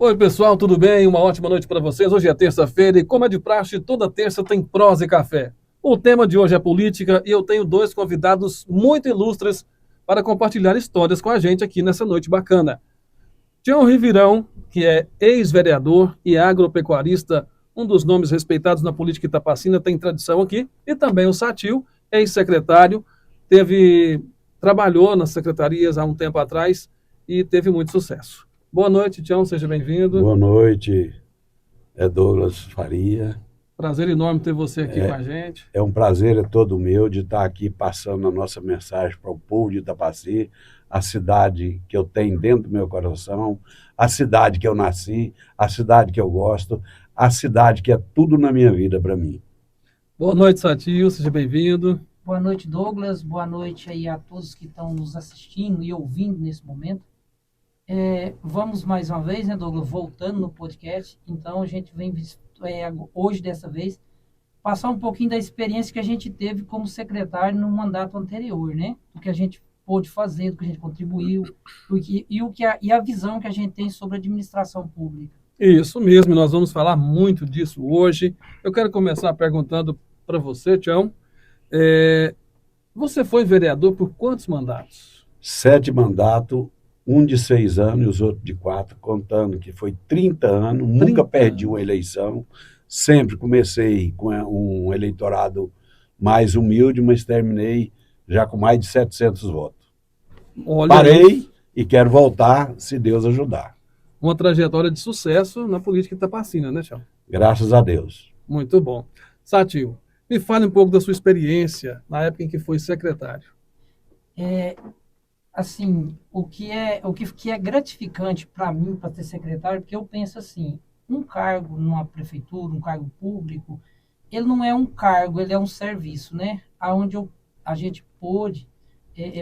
Oi, pessoal, tudo bem? Uma ótima noite para vocês. Hoje é terça-feira e, como é de praxe, toda terça tem prosa e café. O tema de hoje é política e eu tenho dois convidados muito ilustres para compartilhar histórias com a gente aqui nessa noite bacana. Tião Rivirão, que é ex-vereador e agropecuarista, um dos nomes respeitados na política itapacina, tem tradição aqui, e também o Satil, ex-secretário, trabalhou nas secretarias há um tempo atrás e teve muito sucesso. Boa noite, Tião, seja bem-vindo. Boa noite, Douglas Faria. Prazer enorme ter você aqui com a gente. É um prazer todo meu de estar aqui passando a nossa mensagem para o povo de Itapaci, a cidade que eu tenho dentro do meu coração, a cidade que eu nasci, a cidade que eu gosto, a cidade que é tudo na minha vida para mim. Boa noite, Satil, seja bem-vindo. Boa noite, Douglas. Boa noite aí a todos que estão nos assistindo e ouvindo nesse momento. Vamos mais uma vez, né, Douglas, voltando no podcast. Então, a gente vem hoje, dessa vez, passar um pouquinho da experiência que a gente teve como secretário no mandato anterior, né? Do que a gente pôde fazer, do que a gente contribuiu, e a visão que a gente tem sobre a administração pública. Isso mesmo, nós vamos falar muito disso hoje. Eu quero começar perguntando para você, Tião, você foi vereador por quantos mandatos? 7 mandatos, um de 6 anos e os outros de 4, contando que foi 30 anos, nunca perdi uma eleição, sempre comecei com um eleitorado mais humilde, mas terminei já com mais de 700 votos. Olha, parei e quero voltar, se Deus ajudar. Uma trajetória de sucesso na política itapacina, né, Tião? Graças a Deus. Muito bom. Satil, me fale um pouco da sua experiência na época em que foi secretário. Assim, o que é gratificante para mim, para ser secretário, porque eu penso assim, um cargo numa prefeitura, um cargo público, ele não é um cargo, ele é um serviço, né? Onde a gente pôde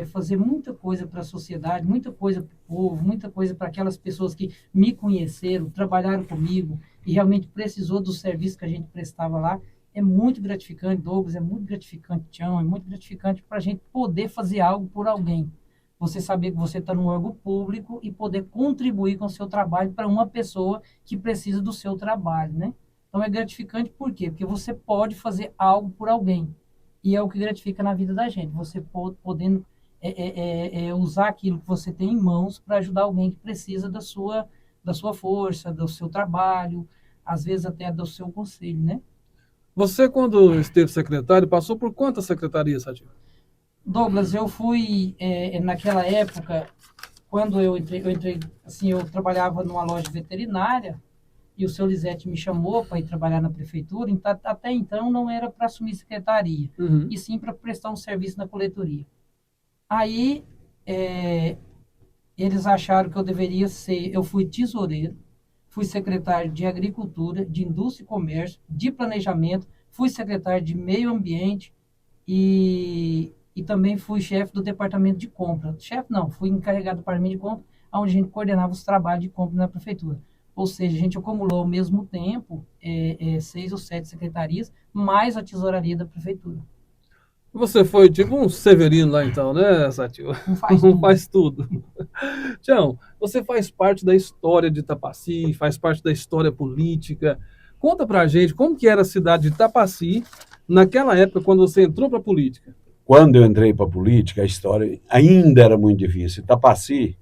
fazer muita coisa para a sociedade, muita coisa para o povo, muita coisa para aquelas pessoas que me conheceram, trabalharam comigo e realmente precisou do serviço que a gente prestava lá. É muito gratificante, Douglas, é muito gratificante, Tião, é muito gratificante para a gente poder fazer algo por alguém. Você saber que você está num órgão público e poder contribuir com o seu trabalho para uma pessoa que precisa do seu trabalho, né? Então, é gratificante por quê? Porque você pode fazer algo por alguém. E é o que gratifica na vida da gente. Você podendo usar aquilo que você tem em mãos para ajudar alguém que precisa da sua força, do seu trabalho, às vezes até do seu conselho, né? Você, quando esteve secretário, passou por quantas secretarias, Satil? Douglas, eu fui, naquela época, quando eu entrei, assim, eu trabalhava numa loja veterinária e o seu Lisete me chamou para ir trabalhar na prefeitura, então, até então não era para assumir secretaria, e sim para prestar um serviço na coletoria. Aí, eles acharam que eu deveria eu fui tesoureiro, fui secretário de Agricultura, de Indústria e Comércio, de Planejamento, fui secretário de Meio Ambiente e também fui chefe do departamento de compra. Chefe não, fui encarregado do departamento de compra, onde a gente coordenava os trabalhos de compra na prefeitura. Ou seja, a gente acumulou ao mesmo tempo 6 ou 7 secretarias, mais a tesouraria da prefeitura. Você foi tipo um Severino lá então, né, Satil? Faz tudo. Tião, você faz parte da história de Itapaci, faz parte da história política. Conta pra gente como que era a cidade de Itapaci naquela época, quando você entrou para a política. Quando eu entrei para a política, a história ainda era muito difícil. Itapaci,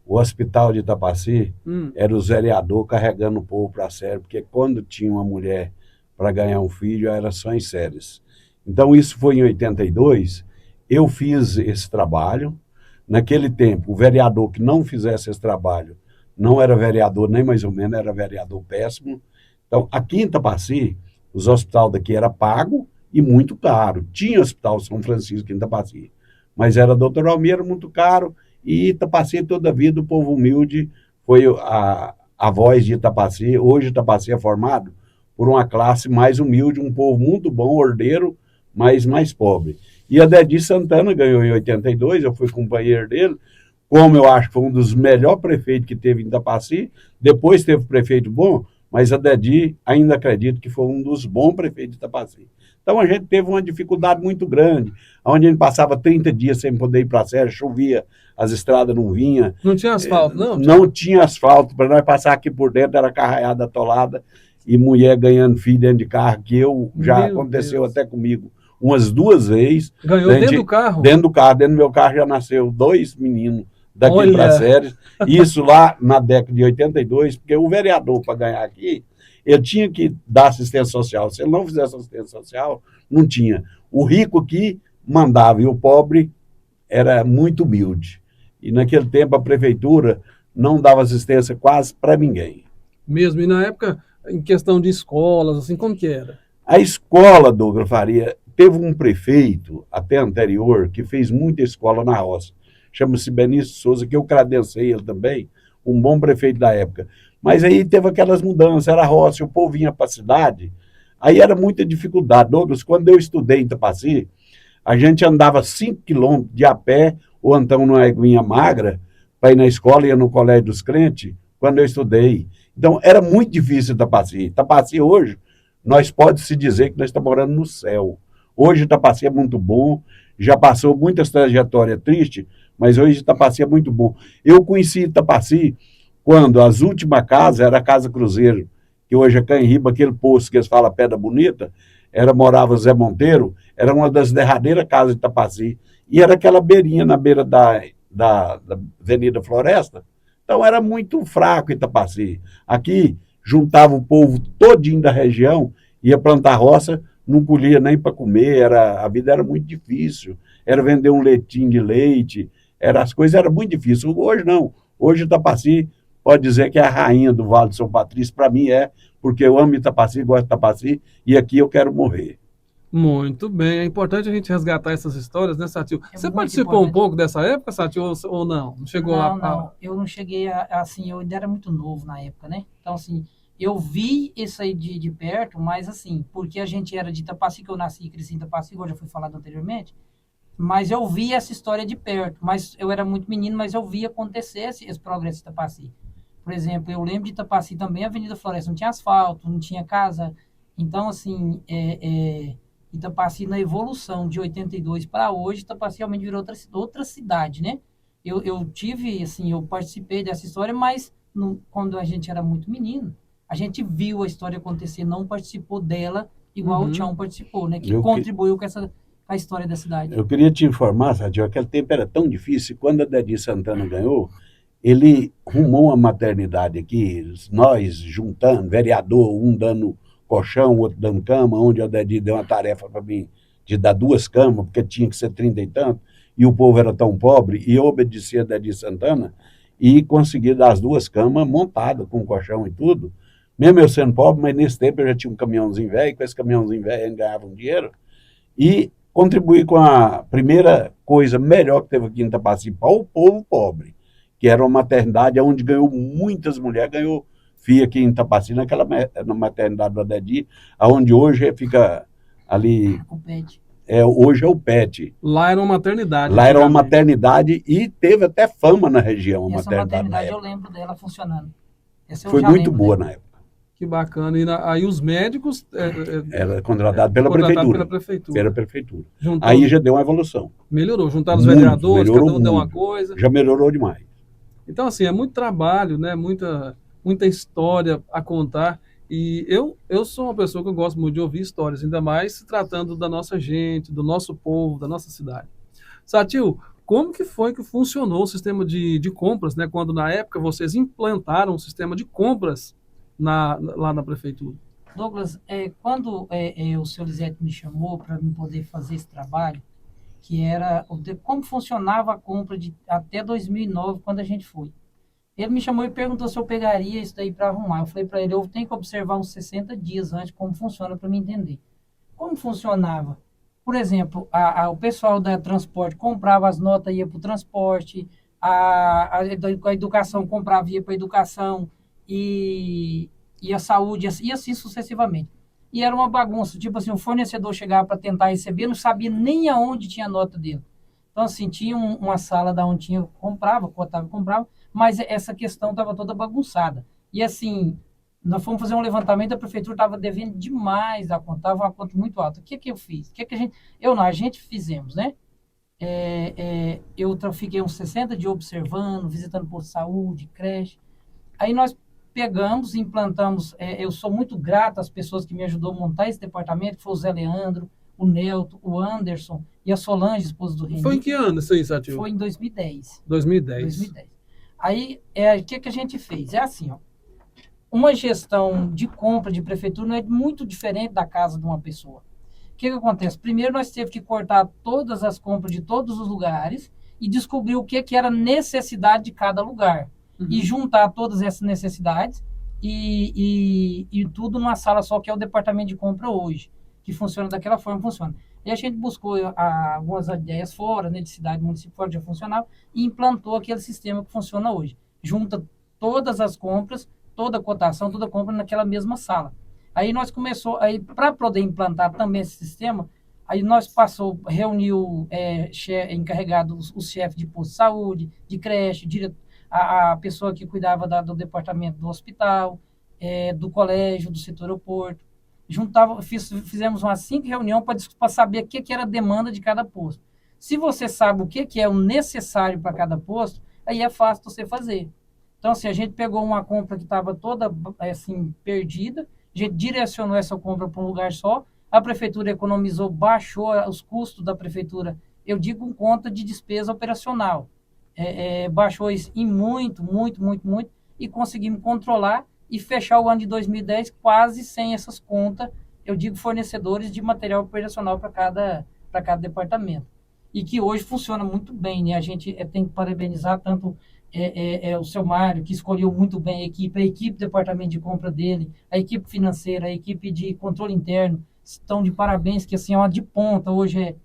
o hospital de Itapaci, era os vereadores carregando o povo para a série, porque quando tinha uma mulher para ganhar um filho, era só em séries. Então, isso foi em 82, eu fiz esse trabalho. Naquele tempo, o vereador que não fizesse esse trabalho não era vereador nem mais ou menos, era vereador péssimo. Então, aqui em Itapaci, os hospitais daqui eram pagos e muito caro. Tinha Hospital São Francisco em Itapaci, mas era Doutor Almeida, muito caro, e Itapaci toda a vida, o povo humilde foi a voz de Itapaci. Hoje Itapaci é formado por uma classe mais humilde, um povo muito bom, ordeiro, mas mais pobre. E a Dedi Santana ganhou em 82, eu fui companheiro dele, como eu acho que foi um dos melhores prefeitos que teve em Itapaci. Depois teve prefeito bom, mas a Dedi ainda acredito que foi um dos bons prefeitos de Itapaci. Então a gente teve uma dificuldade muito grande, onde a gente passava 30 dias sem poder ir para a Serra, chovia, as estradas não vinham. Não tinha asfalto, não? Não tinha asfalto, para nós passar aqui por dentro era carraiada atolada e mulher ganhando filho dentro de carro, que já aconteceu Deus. Até comigo umas 2 vezes. Ganhou dentro do carro? Dentro do carro, dentro do meu carro já nasceu 2 meninos daqui para Séries. Isso lá na década de 82, porque o vereador, para ganhar aqui, ele tinha que dar assistência social. Se ele não fizesse assistência social, não tinha. O rico aqui mandava e o pobre era muito humilde. E naquele tempo a prefeitura não dava assistência quase para ninguém. Mesmo, e na época, em questão de escolas, assim, como que era? A escola, Douglas Faria, teve um prefeito, até anterior, que fez muita escola na roça. Chama-se Benício Souza, que eu credenciei ele também, um bom prefeito da época. Mas aí teve aquelas mudanças, era roça, o povo vinha para a cidade, aí era muita dificuldade. Douglas, quando eu estudei em Itapaci, a gente andava 5 quilômetros de a pé, ou então numa eguinha magra, para ir na escola, ia no colégio dos crentes, quando eu estudei. Então, era muito difícil Itapaci. Itapaci hoje, nós podemos se dizer que nós estamos morando no céu. Hoje Itapaci é muito bom, já passou muitas trajetórias tristes, mas hoje Itapaci é muito bom. Eu conheci Itapaci quando as últimas casas, era a Casa Cruzeiro, que hoje é Canriba, aquele poço que eles falam Pedra Bonita, morava Zé Monteiro, era uma das derradeiras casas de Itapaci, e era aquela beirinha na beira da Avenida Floresta. Então era muito fraco Itapaci. Aqui juntava o povo todinho da região, ia plantar roça, não colhia nem para comer, a vida era muito difícil, era vender um leitinho de leite, as coisas eram muito difíceis. Hoje não, hoje Itapaci pode dizer que é a rainha do Vale de São Patrício, para mim porque eu amo Itapaci, gosto de Itapaci, e aqui eu quero morrer. Muito bem, é importante a gente resgatar essas histórias, né, Satil? Você participou um pouco dessa época, Satil, ou não? Não chegou Não, eu não cheguei assim, eu ainda era muito novo na época, né? Então, assim, eu vi isso aí de perto, mas assim, porque a gente era de Itapaci, que eu nasci e cresci em Itapaci, igual já foi falado anteriormente, mas eu vi essa história de perto, mas eu era muito menino, mas eu vi acontecer esse progresso de Itapaci. Por exemplo, eu lembro de Itapaci também, a Avenida Floresta, não tinha asfalto, não tinha casa, então, assim, Itapaci, na evolução de 82 para hoje, Itapaci realmente virou outra cidade, né? Eu tive, assim, eu participei dessa história, mas quando a gente era muito menino, a gente viu a história acontecer, não participou dela, igual o Tião participou, né? Que contribuiu com a história da cidade. Eu queria te informar, Sadio, aquele tempo era tão difícil, quando a Dedi Santana ganhou, ele rumou uma maternidade aqui, nós juntando, vereador, um dando colchão, outro dando cama, onde a Dedi deu uma tarefa para mim de dar 2 camas, porque tinha que ser 30 e tanto, e o povo era tão pobre, e eu obedeci a Dedi Santana, e consegui dar as 2 camas montadas, com colchão e tudo, mesmo eu sendo pobre, mas nesse tempo eu já tinha um caminhãozinho velho, e com esse caminhãozinho velho eu ganhava um dinheiro, e contribuí com a primeira coisa melhor que teve aqui em Itapaci para o povo pobre, que era uma maternidade onde ganhou muitas mulheres, ganhou filha aqui em Itapaci, na maternidade do Adedi, onde hoje fica ali... O PET. Hoje é o PET. Lá era uma maternidade. Lá era uma maternidade e teve até fama na região. Essa maternidade eu lembro dela funcionando. Foi muito boa na época. Que bacana. E aí os médicos... Era contratado pela prefeitura. Aí já deu uma evolução. Melhorou. Juntaram os vereadores, cada um deu uma muito. coisa. Já melhorou demais. Então, assim, é muito trabalho, né? Muita história a contar. E eu sou uma pessoa que eu gosto muito de ouvir histórias, ainda mais se tratando da nossa gente, do nosso povo, da nossa cidade. Satil, como que foi que funcionou o sistema de compras, né? Quando, na época, vocês implantaram um sistema de compras lá na prefeitura? Douglas, quando o senhor Lisete me chamou para mim poder fazer esse trabalho, que era como funcionava a compra até 2009, quando a gente foi. Ele me chamou e perguntou se eu pegaria isso daí para arrumar. Eu falei para ele, eu tenho que observar uns 60 dias antes como funciona para me entender. Como funcionava? Por exemplo, o pessoal da transporte comprava as notas, ia para o transporte, a educação comprava, ia para a educação, e a saúde, e assim sucessivamente. E era uma bagunça, tipo assim, o fornecedor chegava para tentar receber, não sabia nem aonde tinha a nota dele. Então, assim, tinha uma sala da onde comprava, mas essa questão estava toda bagunçada. E, assim, Nós fomos fazer um levantamento, a prefeitura estava devendo demais a conta, estava uma conta muito alta. O que eu fiz? O que a gente... a gente fizemos, né? Eu fiquei uns 60 dias observando, visitando posto de saúde, creche. Aí nós pegamos, implantamos, eu sou muito grato às pessoas que me ajudou a montar esse departamento, que foi o Zé Leandro, o Nelton, o Anderson e a Solange, esposa do Reni. Foi em que ano isso aí, Satil? Foi em 2010. 2010. Aí, o que a gente fez? É assim, ó. Uma gestão de compra de prefeitura não é muito diferente da casa de uma pessoa. O que acontece? Primeiro, nós tivemos que cortar todas as compras de todos os lugares e descobrir o que era necessidade de cada lugar. E juntar todas essas necessidades e tudo numa sala só, que é o departamento de compra hoje, que funciona daquela forma, funciona. E a gente buscou algumas ideias fora, né, de cidade, município fora, já funcionava, e implantou aquele sistema que funciona hoje. Junta todas as compras, toda a cotação, toda a compra naquela mesma sala. Aí nós para poder implantar também esse sistema, aí nós reuniu encarregados, os chefes de posto de saúde, de creche, a pessoa que cuidava do departamento do hospital, do colégio, do setor aeroporto. Fizemos umas 5 reuniões para saber o que era a demanda de cada posto. Se você sabe o que é o necessário para cada posto, aí é fácil você fazer. Então, assim, a gente pegou uma compra que estava toda assim, perdida, a gente direcionou essa compra para um lugar só, a prefeitura economizou, baixou os custos da prefeitura, eu digo em conta de despesa operacional. Baixou isso em muito, e conseguimos controlar e fechar o ano de 2010 quase sem essas contas, eu digo fornecedores de material operacional para cada departamento. E que hoje funciona muito bem, né? A gente tem que parabenizar tanto o seu Mário, que escolheu muito bem a equipe do departamento de compra dele, a equipe financeira, a equipe de controle interno, estão de parabéns, que assim, é uma de ponta, hoje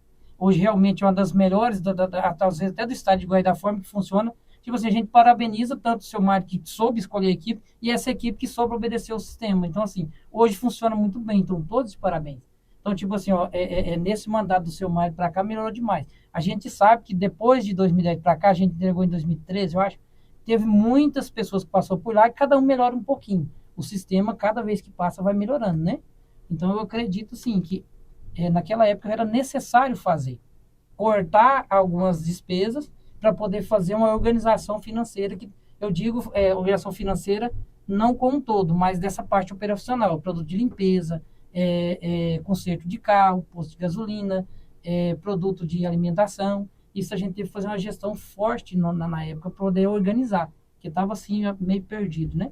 realmente é uma das melhores, até do estado de Goiás, da forma que funciona. Tipo assim, a gente parabeniza tanto o seu Mário, que soube escolher a equipe, e essa equipe que soube obedecer o sistema. Então, assim, hoje funciona muito bem, então todos de parabéns. Então, tipo assim, ó, nesse mandato do seu Mário para cá, melhorou demais. A gente sabe que depois de 2010 para cá, a gente entregou em 2013, eu acho, teve muitas pessoas que passaram por lá e cada um melhora um pouquinho. O sistema, cada vez que passa, vai melhorando, né? Então, eu acredito, sim, que naquela época era necessário cortar algumas despesas para poder fazer uma organização financeira, que eu digo organização financeira não como um todo, mas dessa parte operacional, produto de limpeza, conserto de carro, posto de gasolina, produto de alimentação. Isso a gente teve que fazer uma gestão forte na época para poder organizar, que estava assim meio perdido, né?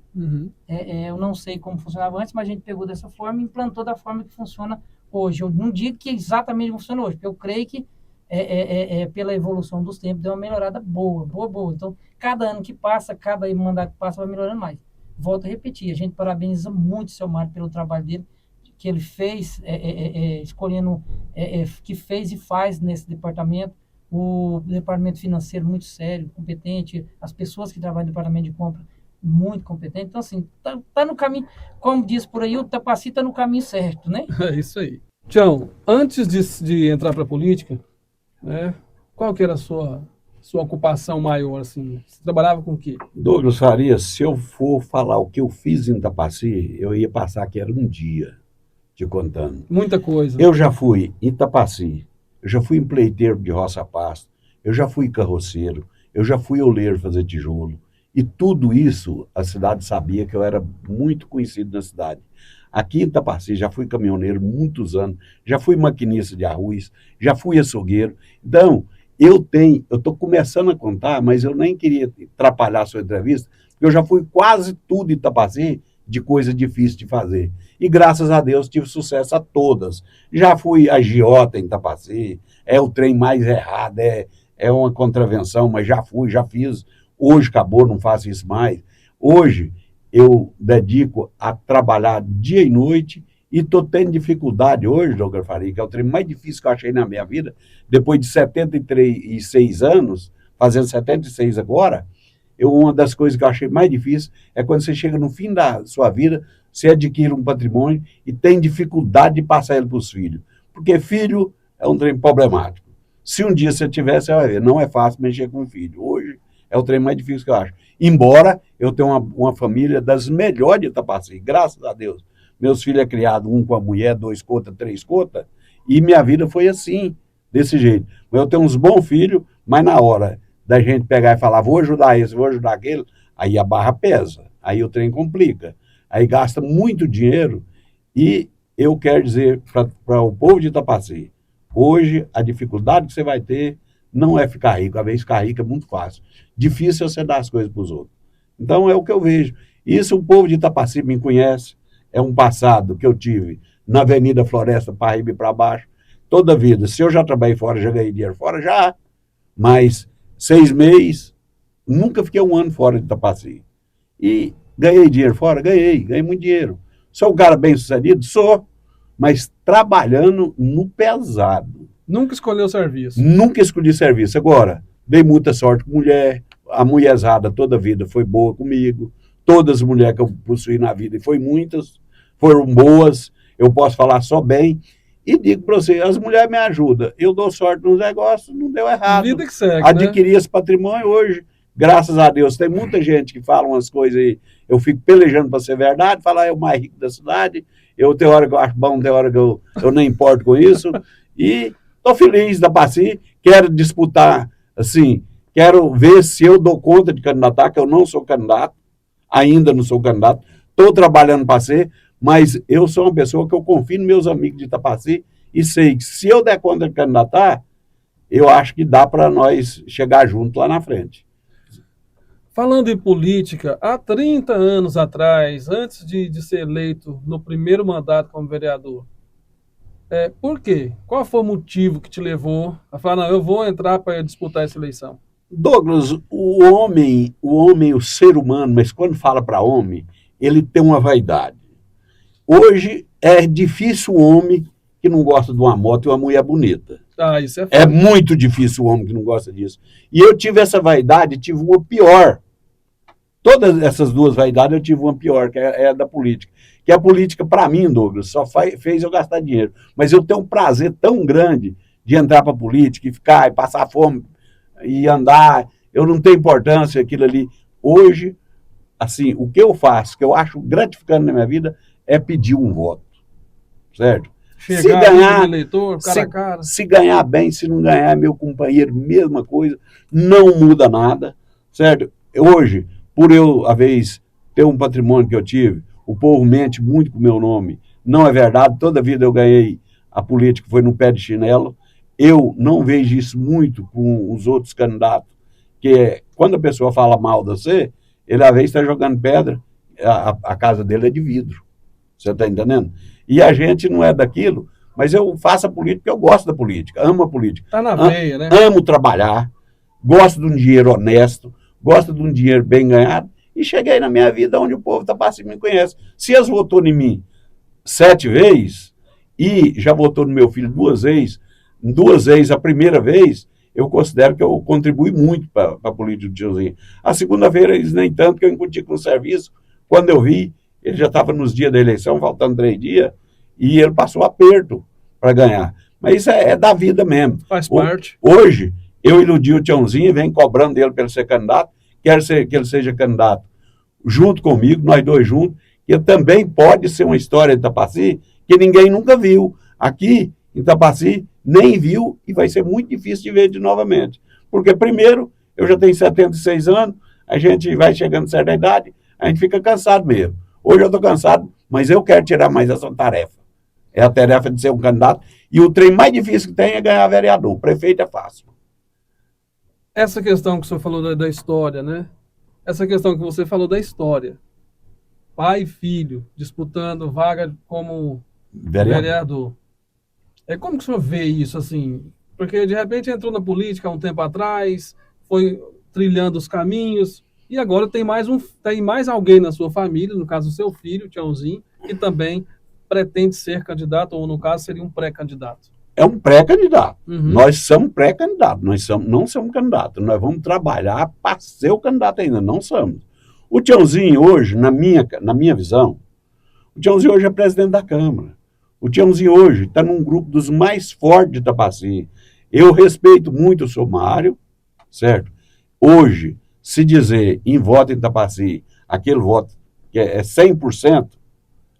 Eu não sei como funcionava antes, mas a gente pegou dessa forma e implantou da forma que funciona hoje. Eu não digo que exatamente funciona hoje, porque eu creio que pela evolução dos tempos deu uma melhorada boa. Então, cada ano que passa, cada mandato que passa vai melhorando mais. Volto a repetir, a gente parabeniza muito o seu Mário pelo trabalho dele, que ele fez, escolhendo, que fez e faz nesse departamento. O departamento financeiro muito sério, competente, as pessoas que trabalham no departamento de compra muito competente. Então, assim, tá no caminho, como diz por aí, o Tapaci tá no caminho certo, né? É isso aí. Tião, antes de entrar para a política, né, qual que era a sua ocupação maior, assim? Você trabalhava com o quê? Douglas Farias, se eu for falar o que eu fiz em Tapaci, eu ia passar que era um dia te contando. Muita coisa. Eu já fui em Tapaci, eu já fui empleiteiro de roça pasto, eu já fui carroceiro, eu já fui oleiro fazer tijolo, e tudo isso a cidade sabia que eu era muito conhecido na cidade. Aqui em Tapaci já fui caminhoneiro muitos anos, já fui maquinista de arroz, já fui açougueiro. Então, eu estou começando a contar, mas eu nem queria atrapalhar a sua entrevista, porque eu já fui quase tudo em Tapaci de coisa difícil de fazer. E graças a Deus tive sucesso a todas. Já fui agiota em Tapaci, é o trem mais errado, é uma contravenção, mas já fiz. Hoje acabou, não faço isso mais. Hoje eu dedico a trabalhar dia e noite e estou tendo dificuldade hoje, Douglas Faria, que é o trem mais difícil que eu achei na minha vida, depois de 76 anos, fazendo 76 agora, uma das coisas que eu achei mais difícil é quando você chega no fim da sua vida, você adquire um patrimônio e tem dificuldade de passar ele para os filhos. Porque filho é um trem problemático. Se um dia você tiver, você vai ver, não é fácil mexer com filho. Hoje é o trem mais difícil que eu acho. Embora eu tenha uma família das melhores de Itapaci, graças a Deus. Meus filhos é criado, um com a mulher, 2 cotas, 3 cotas, e minha vida foi assim, desse jeito. Eu tenho uns bons filhos, mas na hora da gente pegar e falar, vou ajudar esse, vou ajudar aquele, aí a barra pesa, aí o trem complica, aí gasta muito dinheiro, e eu quero dizer para o povo de Itapaci, hoje a dificuldade que você vai ter não é ficar rico, a vez ficar rico é muito fácil, difícil é você dar as coisas para os outros. Então é o que eu vejo. Isso o povo de Itapaci me conhece, é um passado que eu tive na Avenida Floresta, para riba e para baixo, toda a vida. Se eu já trabalhei fora, já ganhei dinheiro fora, já, mas 6 meses, nunca fiquei 1 ano fora de Itapaci. E ganhei dinheiro fora? Ganhei muito dinheiro. Sou um cara bem sucedido? Sou, mas trabalhando no pesado. Nunca escolheu serviço. Nunca escolhi serviço. Agora, dei muita sorte com mulher, a mulherzada toda a vida foi boa comigo, todas as mulheres que eu possuí na vida, e foi muitas, foram boas, eu posso falar só bem, e digo para você, as mulheres me ajudam, eu dou sorte nos negócios, não deu errado. Vida que segue, adquiri esse patrimônio hoje, graças a Deus. Tem muita gente que fala umas coisas aí, eu fico pelejando para ser verdade, falar é o mais rico da cidade, tem hora que eu acho bom, tem hora que eu nem importo com isso, e estou feliz da Itapaci, quero disputar, assim, quero ver se eu dou conta de candidatar, que eu não sou candidato, ainda não sou candidato, estou trabalhando para ser, mas eu sou uma pessoa que eu confio nos meus amigos de Itapaci e sei que se eu der conta de candidatar, eu acho que dá para nós chegar junto lá na frente. Falando em política, há 30 anos atrás, antes de ser eleito no primeiro mandato como vereador, por quê? Qual foi o motivo que te levou a falar, não, eu vou entrar para disputar essa eleição? Douglas, o homem, o ser humano, mas quando fala para homem, ele tem uma vaidade. Hoje é difícil o homem que não gosta de uma moto e uma mulher bonita. Ah, isso é É muito difícil o homem que não gosta disso. E eu tive essa vaidade, tive uma pior. Todas essas duas vaidades eu tive uma pior, que é a da política. Que a política, para mim, Douglas, só fez eu gastar dinheiro. Mas eu tenho um prazer tão grande de entrar para a política e ficar, e passar fome, e andar. Eu não tenho importância aquilo ali. Hoje, assim, o que eu faço, que eu acho gratificante na minha vida, é pedir um voto. Certo? Chegar se ganhar, eleitor, cara a cara. Se ganhar bem, se não ganhar, meu companheiro, mesma coisa, não muda nada, certo? Hoje, por eu, a vez, ter um patrimônio que eu tive, o povo mente muito com o meu nome, não é verdade, toda a vida eu ganhei, a política foi no pé de chinelo, eu não vejo isso muito com os outros candidatos, que quando a pessoa fala mal de você, ele, às vezes, está jogando pedra, a casa dele é de vidro, você está entendendo? E a gente não é daquilo, mas eu faço a política porque eu gosto da política, amo a política. Está na veia, né? Amo trabalhar, gosto de um dinheiro honesto, gosto de um dinheiro bem ganhado, e cheguei na minha vida onde o povo da Itapaci me conhece. Se eles votou em mim 7 vezes, e já votou no meu filho 2 vezes, a primeira vez, eu considero que eu contribuí muito para a política do tiozinho. A segunda-feira, eles nem tanto, que eu incuti com o serviço, quando eu vi, ele já estava nos dias da eleição, faltando 3 dias, e ele passou aperto para ganhar. Mas isso é da vida mesmo. Faz parte. Hoje, eu iludi o Tiãozinho, venho cobrando dele para ele ser candidato, quero que ele seja candidato junto comigo, nós dois juntos, que também pode ser uma história de Itapaci que ninguém nunca viu. Aqui, em Itapaci, nem viu, e vai ser muito difícil de ver de novamente. Porque, primeiro, eu já tenho 76 anos, a gente vai chegando a certa idade, a gente fica cansado mesmo. Hoje eu estou cansado, mas eu quero tirar mais essa tarefa. É a tarefa de ser um candidato, e o trem mais difícil que tem é ganhar vereador. O prefeito é fácil. Essa questão que o senhor falou da história, né? Essa questão que você falou da história. Pai e filho disputando vaga como vereador. Como que o senhor vê isso, assim? Porque, de repente, entrou na política há um tempo atrás, foi trilhando os caminhos, e agora tem mais alguém na sua família, no caso o seu filho, o Tiãozinho, que também pretende ser candidato, ou no caso seria um pré-candidato. É um pré-candidato. Uhum. Nós somos pré-candidatos, não somos candidatos. Nós vamos trabalhar para ser o candidato ainda, não somos. O Tiãozinho hoje, na minha visão, o Tiãozinho hoje é presidente da Câmara. O Tiãozinho hoje está num grupo dos mais fortes de Itapaci. Eu respeito muito o seu Mário, certo? Hoje, se dizer em voto em Tapaci, aquele voto que é 100%,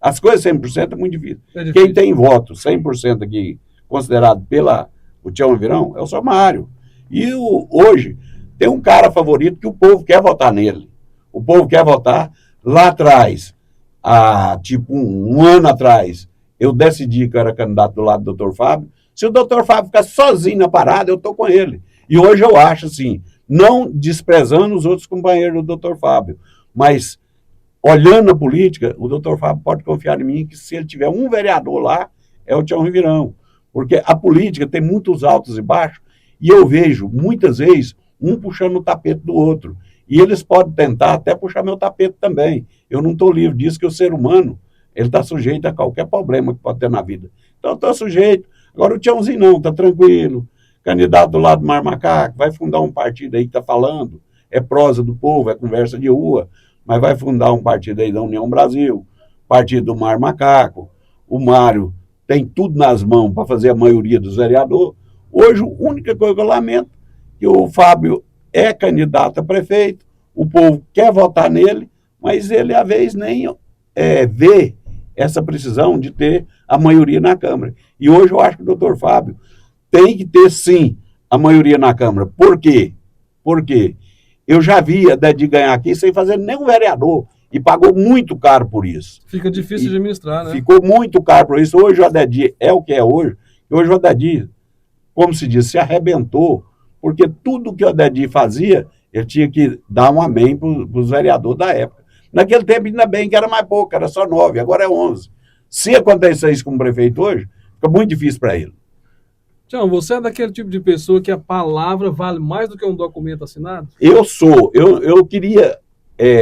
as coisas 100% é muito difícil. Quem tem voto 100% aqui, considerado pela o Tião Virão, é o Somário. E hoje tem um cara favorito que o povo quer votar nele. O povo quer votar. Lá atrás, há tipo um ano atrás, eu decidi que eu era candidato do lado do Dr. Fábio. Se o Dr. Fábio ficar sozinho na parada, eu estou com ele. E hoje eu acho assim, não desprezando os outros companheiros do Dr. Fábio, mas olhando a política, o Dr. Fábio pode confiar em mim que se ele tiver um vereador lá, é o Tião Rivirão. Porque a política tem muitos altos e baixos, e eu vejo, muitas vezes, um puxando o tapete do outro. E eles podem tentar até puxar meu tapete também. Eu não estou livre disso, que o ser humano ele está sujeito a qualquer problema que pode ter na vida. Então, eu estou sujeito. Agora, o Tiãozinho não, está tranquilo. Candidato do lado do Mar Macaco, vai fundar um partido aí que está falando. É prosa do povo, é conversa de rua. Mas vai fundar um partido aí da União Brasil, partido do Mar Macaco. O Mário tem tudo nas mãos para fazer a maioria dos vereadores. Hoje, a única coisa que eu lamento é que o Fábio é candidato a prefeito, o povo quer votar nele, mas ele, às vezes, nem vê essa precisão de ter a maioria na Câmara. E hoje eu acho que o doutor Fábio tem que ter, sim, a maioria na Câmara. Por quê? Porque eu já vi a Dedi ganhar aqui sem fazer nenhum vereador, e pagou muito caro por isso. Fica difícil de administrar, né? Ficou muito caro por isso. Hoje o Haddad é o que é hoje, e hoje o Haddad, como se diz, se arrebentou, porque tudo que o Haddad fazia, ele tinha que dar um amém para os vereadores da época. Naquele tempo, ainda bem que era mais pouco, era só 9, agora é 11. Se acontecer isso com o prefeito hoje, fica muito difícil para ele. Tião, você é daquele tipo de pessoa que a palavra vale mais do que um documento assinado? Eu sou. Eu queria,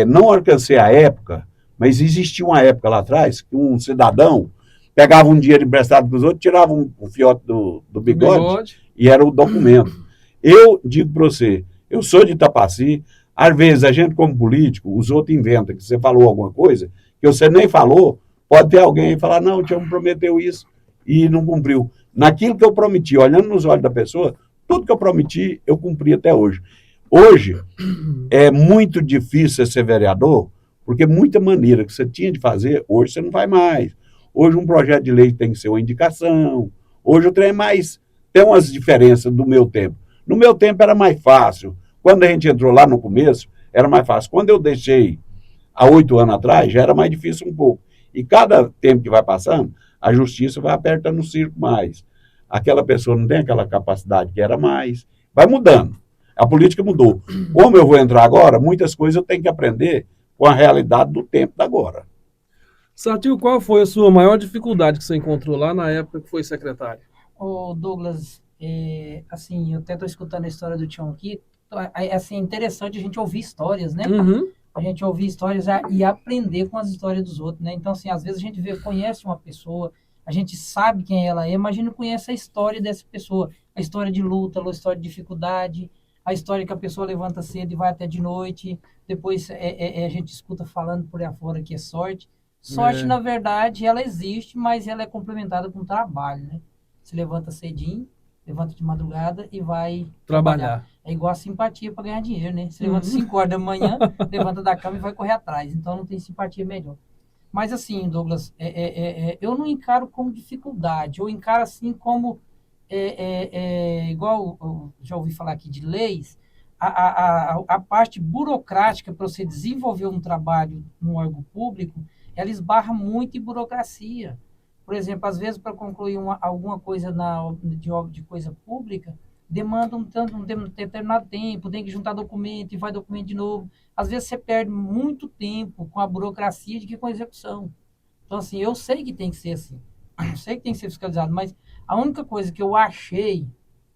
não alcancei a época, mas existia uma época lá atrás que um cidadão pegava um dinheiro emprestado para os outros, tirava um fiote do bigode e era o documento. Eu digo para você, eu sou de Tapaci, às vezes a gente como político, os outros inventam que você falou alguma coisa, que você nem falou, pode ter alguém e falar, não, o Tião me prometeu isso e não cumpriu. Naquilo que eu prometi, olhando nos olhos da pessoa, tudo que eu prometi, eu cumpri até hoje. Hoje, é muito difícil ser vereador, porque muita maneira que você tinha de fazer, hoje você não vai mais. Hoje um projeto de lei tem que ser uma indicação. Hoje o trem é mais... Tem umas diferenças do meu tempo. No meu tempo era mais fácil. Quando a gente entrou lá no começo, era mais fácil. Quando eu deixei há 8 anos atrás, já era mais difícil um pouco. E cada tempo que vai passando, a justiça vai apertando o circo mais. Aquela pessoa não tem aquela capacidade que era mais. Vai mudando. A política mudou. Como eu vou entrar agora, muitas coisas eu tenho que aprender com a realidade do tempo da agora. Satil, qual foi a sua maior dificuldade que você encontrou lá na época que foi secretário? Ô Douglas, assim, eu até estou escutando a história do Tião aqui, assim, é interessante a gente ouvir histórias, né? Uhum. A gente ouvir histórias e aprender com as histórias dos outros, né? Então, assim, às vezes a gente conhece uma pessoa, a gente sabe quem ela é, mas a gente não conhece a história dessa pessoa, a história de luta, a história de dificuldade, a história que a pessoa levanta cedo e vai até de noite, depois a gente escuta falando por aí afora que é sorte. Sorte, na verdade, ela existe, mas ela é complementada com trabalho, né? Se levanta cedinho, levanta de madrugada e vai trabalhar. É igual a simpatia para ganhar dinheiro, né? Você levanta 5 horas da manhã, levanta da cama e vai correr atrás. Então, não tem simpatia melhor. Mas, assim, Douglas, eu não encaro como dificuldade. Eu encaro, assim, como... igual eu já ouvi falar aqui de leis, a parte burocrática para você desenvolver um trabalho no órgão público, ela esbarra muito em burocracia. Por exemplo, às vezes, para concluir alguma coisa de coisa pública, demanda um determinado tempo, tem que juntar documento e vai documento de novo. Às vezes, você perde muito tempo com a burocracia do que com a execução. Então, assim, eu sei que tem que ser assim. Eu sei que tem que ser fiscalizado, mas a única coisa que eu achei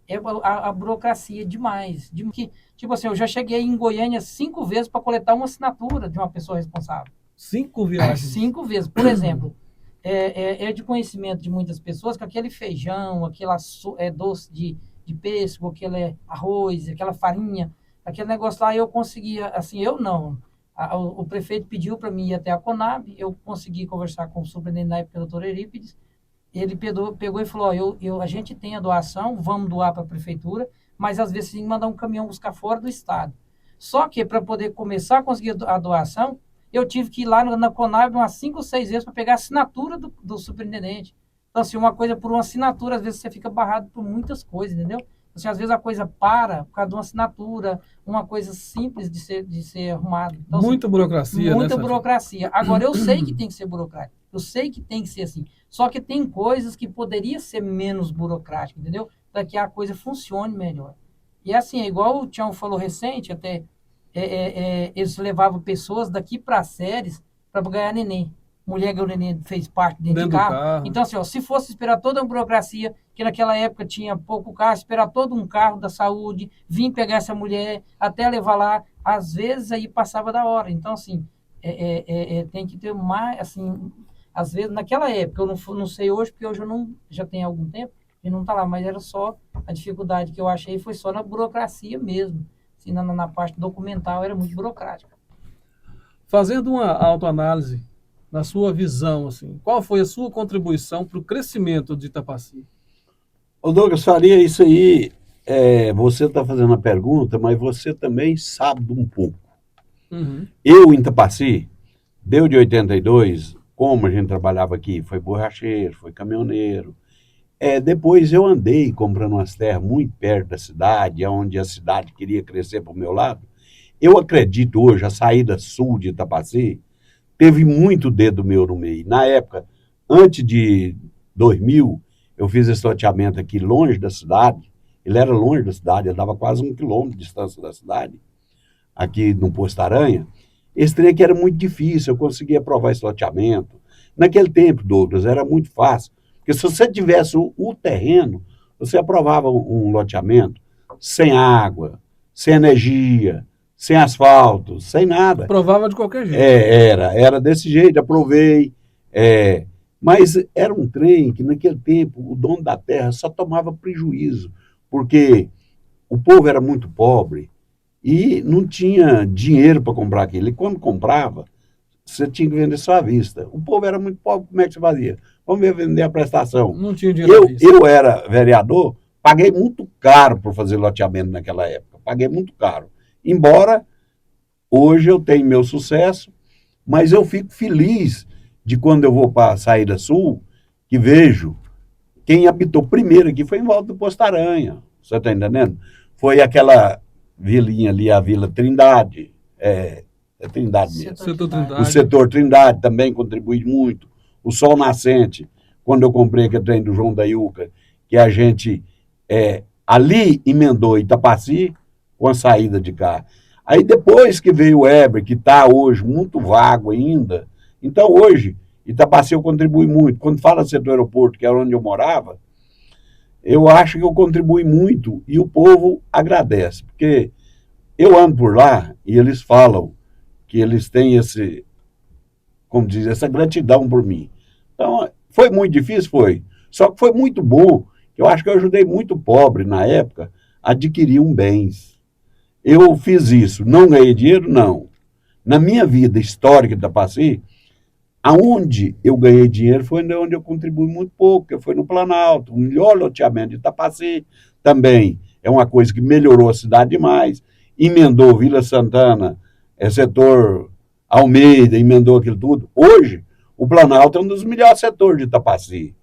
é a burocracia demais. Tipo assim, eu já cheguei em Goiânia 5 vezes para coletar uma assinatura de uma pessoa responsável. 5 viagens? 5 vezes. Por exemplo, é de conhecimento de muitas pessoas que aquele feijão, aquele doce de pêssego, aquele arroz, aquela farinha, aquele negócio lá eu conseguia, assim, eu não. O prefeito pediu para mim ir até a Conab, eu consegui conversar com o superintendente na época, o doutor Eurípides, ele pegou e falou, a gente tem a doação, vamos doar para a prefeitura, mas às vezes tem que mandar um caminhão buscar fora do estado. Só que para poder começar a conseguir a doação, eu tive que ir lá na Conab umas 5 ou 6 vezes para pegar a assinatura do superintendente. Então, assim, uma coisa por uma assinatura, às vezes você fica barrado por muitas coisas, entendeu? Assim, às vezes a coisa para por causa de uma assinatura, uma coisa simples de ser arrumada. Então, muita assim, burocracia, muita né? burocracia. Agora, eu sei que tem que ser burocrático. Eu sei que tem que ser assim. Só que tem coisas que poderia ser menos burocrático, entendeu? Para que a coisa funcione melhor. E assim, é igual o Tião falou recente, até eles levavam pessoas daqui para séries para ganhar neném. Mulher ganhou neném, fez parte dentro de do carro. carro. Então, assim, ó, se fosse esperar toda a burocracia, que naquela época tinha pouco carro, esperar todo um carro da saúde, vir pegar essa mulher, até levar lá, às vezes aí passava da hora. Então, assim, tem que ter mais, assim, às vezes, naquela época, eu não sei hoje, porque hoje eu não, já tem algum tempo, e não está lá, mas era só, a dificuldade que eu achei foi só na burocracia mesmo. Assim, na parte documental era muito burocrática. Fazendo uma autoanálise, na sua visão, assim, qual foi a sua contribuição para o crescimento de Itapaci? Ô Douglas, faria isso aí, você está fazendo a pergunta, mas você também sabe um pouco. Uhum. Eu, em Itapaci, deu de 82, como a gente trabalhava aqui, foi borracheiro, foi caminhoneiro. Depois eu andei comprando umas terras muito perto da cidade, onde a cidade queria crescer para o meu lado. Eu acredito hoje, a saída sul de Itapaci teve muito dedo meu no meio. Na época, antes de 2000, eu fiz esse loteamento aqui longe da cidade. Ele era longe da cidade, ele dava quase 1 quilômetro de distância da cidade, aqui no Posto Aranha. Esse trem aqui era muito difícil, eu conseguia aprovar esse loteamento. Naquele tempo, Douglas, era muito fácil. Porque se você tivesse o terreno, você aprovava um loteamento sem água, sem energia, sem asfalto, sem nada. Aprovava de qualquer jeito. Era desse jeito, aprovei. Mas era um trem que, naquele tempo, o dono da terra só tomava prejuízo, porque o povo era muito pobre e não tinha dinheiro para comprar aquilo. E quando comprava, você tinha que vender só à vista. O povo era muito pobre, como é que você fazia? Vamos vender a prestação. Não tinha dinheiro à vista. Eu era vereador, paguei muito caro por fazer loteamento naquela época. Paguei muito caro. Embora hoje eu tenha meu sucesso, mas eu fico feliz de quando eu vou para a Saída Sul, que vejo quem habitou primeiro aqui foi em volta do Posto Aranha. Você está entendendo? Foi aquela vilinha ali, a Vila Trindade. É Trindade mesmo. Setor Trindade. O setor Trindade também contribui muito. O Sol Nascente, quando eu comprei aquele trem do João da Iuca, que a gente ali emendou Itapaci com a saída de cá. Aí depois que veio o Heber, que está hoje muito vago ainda, então hoje Itapaci eu contribuí muito. Quando fala setor aeroporto, que era onde eu morava, eu acho que eu contribuí muito e o povo agradece, porque eu ando por lá e eles falam que eles têm essa gratidão por mim. Então, foi muito difícil? Foi. Só que foi muito bom, que eu acho que eu ajudei muito pobre na época a adquirir bens. Eu fiz isso. Não ganhei dinheiro? Não. Na minha vida histórica de Itapaci, aonde eu ganhei dinheiro foi onde eu contribuí muito pouco, que foi no Planalto. O melhor loteamento de Itapaci também é uma coisa que melhorou a cidade demais. Emendou Vila Santana, setor Almeida, emendou aquilo tudo. Hoje, o Planalto é um dos melhores setores de Itapaci.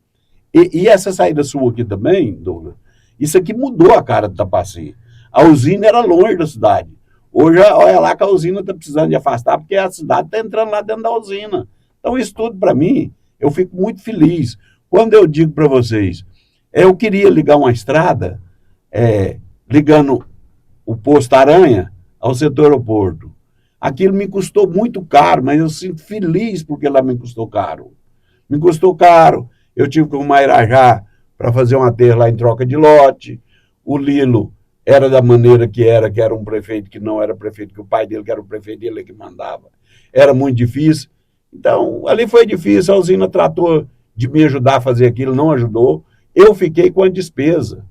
E essa saída sua aqui também, Douglas, isso aqui mudou a cara de Itapaci. A usina era longe da cidade. Hoje, olha lá que a usina está precisando de afastar, porque a cidade está entrando lá dentro da usina. Então, isso tudo, para mim, eu fico muito feliz. Quando eu digo para vocês, eu queria ligar uma estrada, ligando o Posto Aranha ao setor aeroporto. Aquilo me custou muito caro, mas eu sinto feliz porque lá me custou caro. Me custou caro. Eu tive que arrumar Irajá para fazer uma terra lá em troca de lote. O Lilo era da maneira que era um prefeito que não era prefeito, que o pai dele, que era o prefeito dele, que mandava. Era muito difícil. Então, ali foi difícil. A usina tratou de me ajudar a fazer aquilo, não ajudou. Eu fiquei com a despesa,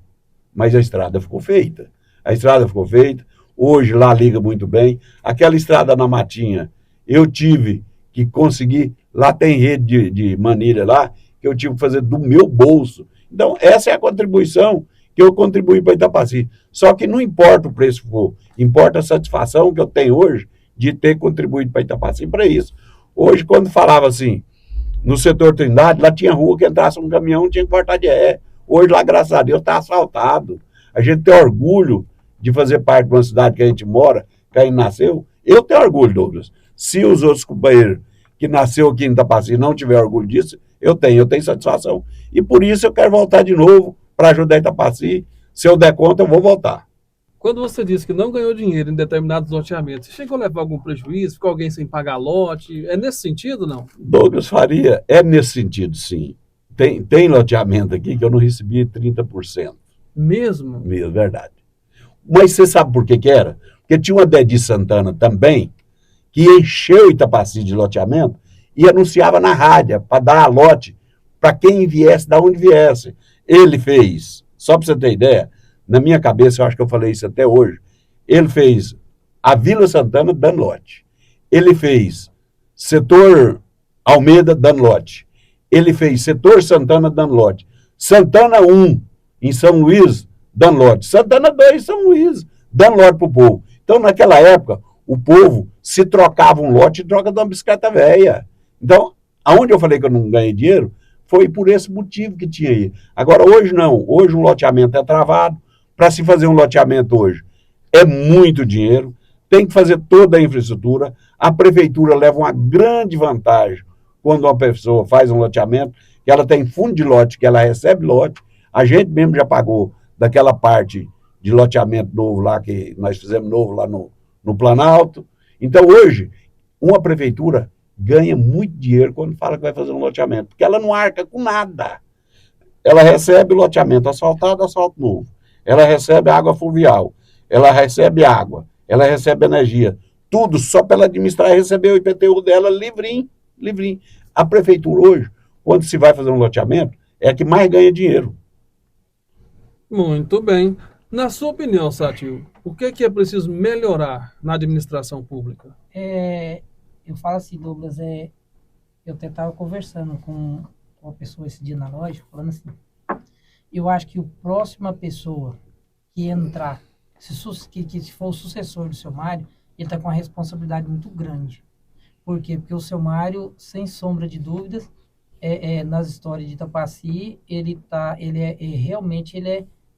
mas a estrada ficou feita. A estrada ficou feita. Hoje lá liga muito bem. Aquela estrada na Matinha, eu tive que conseguir. Lá tem rede de manilha lá, que eu tive que fazer do meu bolso. Então, essa é a contribuição que eu contribuí para Itapaci. Só que não importa o preço que for, importa a satisfação que eu tenho hoje de ter contribuído para Itapaci para isso. Hoje, quando falava assim, no setor Trindade, lá tinha rua que entrasse um caminhão, tinha que cortar de ré. Hoje, lá, graças a Deus, está asfaltado. A gente tem orgulho de fazer parte de uma cidade que a gente mora, que a gente nasceu. Eu tenho orgulho, Douglas. Se os outros companheiros que nasceu aqui em Itapaci não tiver orgulho disso, eu tenho satisfação. E por isso eu quero voltar de novo para ajudar Itapaci. Se eu der conta, eu vou voltar. Quando você disse que não ganhou dinheiro em determinados loteamentos, você chegou a levar algum prejuízo? Ficou alguém sem pagar lote? É nesse sentido, não? Douglas Faria, é nesse sentido, sim. Tem loteamento aqui que eu não recebi 30%. Mesmo? Mesmo, verdade. Mas você sabe por que era? Porque tinha uma Dedi Santana também, que encheu Itapaci de loteamento e anunciava na rádio para dar lote para quem viesse, da onde viesse. Ele fez, só para você ter ideia, na minha cabeça, eu acho que eu falei isso até hoje, ele fez a Vila Santana dando lote. Ele fez setor Almeida dando lote. Ele fez setor Santana dando lote. Santana 1, em São Luís, dando lote. Santana 2, em São Luís, dando lote para o povo. Então, naquela época, o povo se trocava um lote, troca de uma bicicleta velha. Então, aonde eu falei que eu não ganhei dinheiro, foi por esse motivo que tinha aí. Agora, hoje não. Hoje um loteamento é travado. Para se fazer um loteamento hoje, é muito dinheiro. Tem que fazer toda a infraestrutura. A prefeitura leva uma grande vantagem quando uma pessoa faz um loteamento, que ela tem fundo de lote, que ela recebe lote. A gente mesmo já pagou daquela parte de loteamento novo lá, que nós fizemos novo lá no Planalto. Então, hoje, uma prefeitura ganha muito dinheiro quando fala que vai fazer um loteamento, porque ela não arca com nada. Ela recebe loteamento asfaltado, asfalto novo. Ela recebe água fluvial. Ela recebe água. Ela recebe energia. Tudo só para ela administrar e receber o IPTU dela livrinho, livrinho. A prefeitura hoje, quando se vai fazer um loteamento, é a que mais ganha dinheiro. Muito bem. Na sua opinião, Satil, o que é preciso melhorar na administração pública? Eu falo assim, Douglas, eu até estava conversando com uma pessoa esse dia na loja, falando assim, eu acho que a próxima pessoa que entrar, que for o sucessor do seu Mário, ele está com uma responsabilidade muito grande. Por quê? Porque o seu Mário, sem sombra de dúvidas, nas histórias de Itapaci, realmente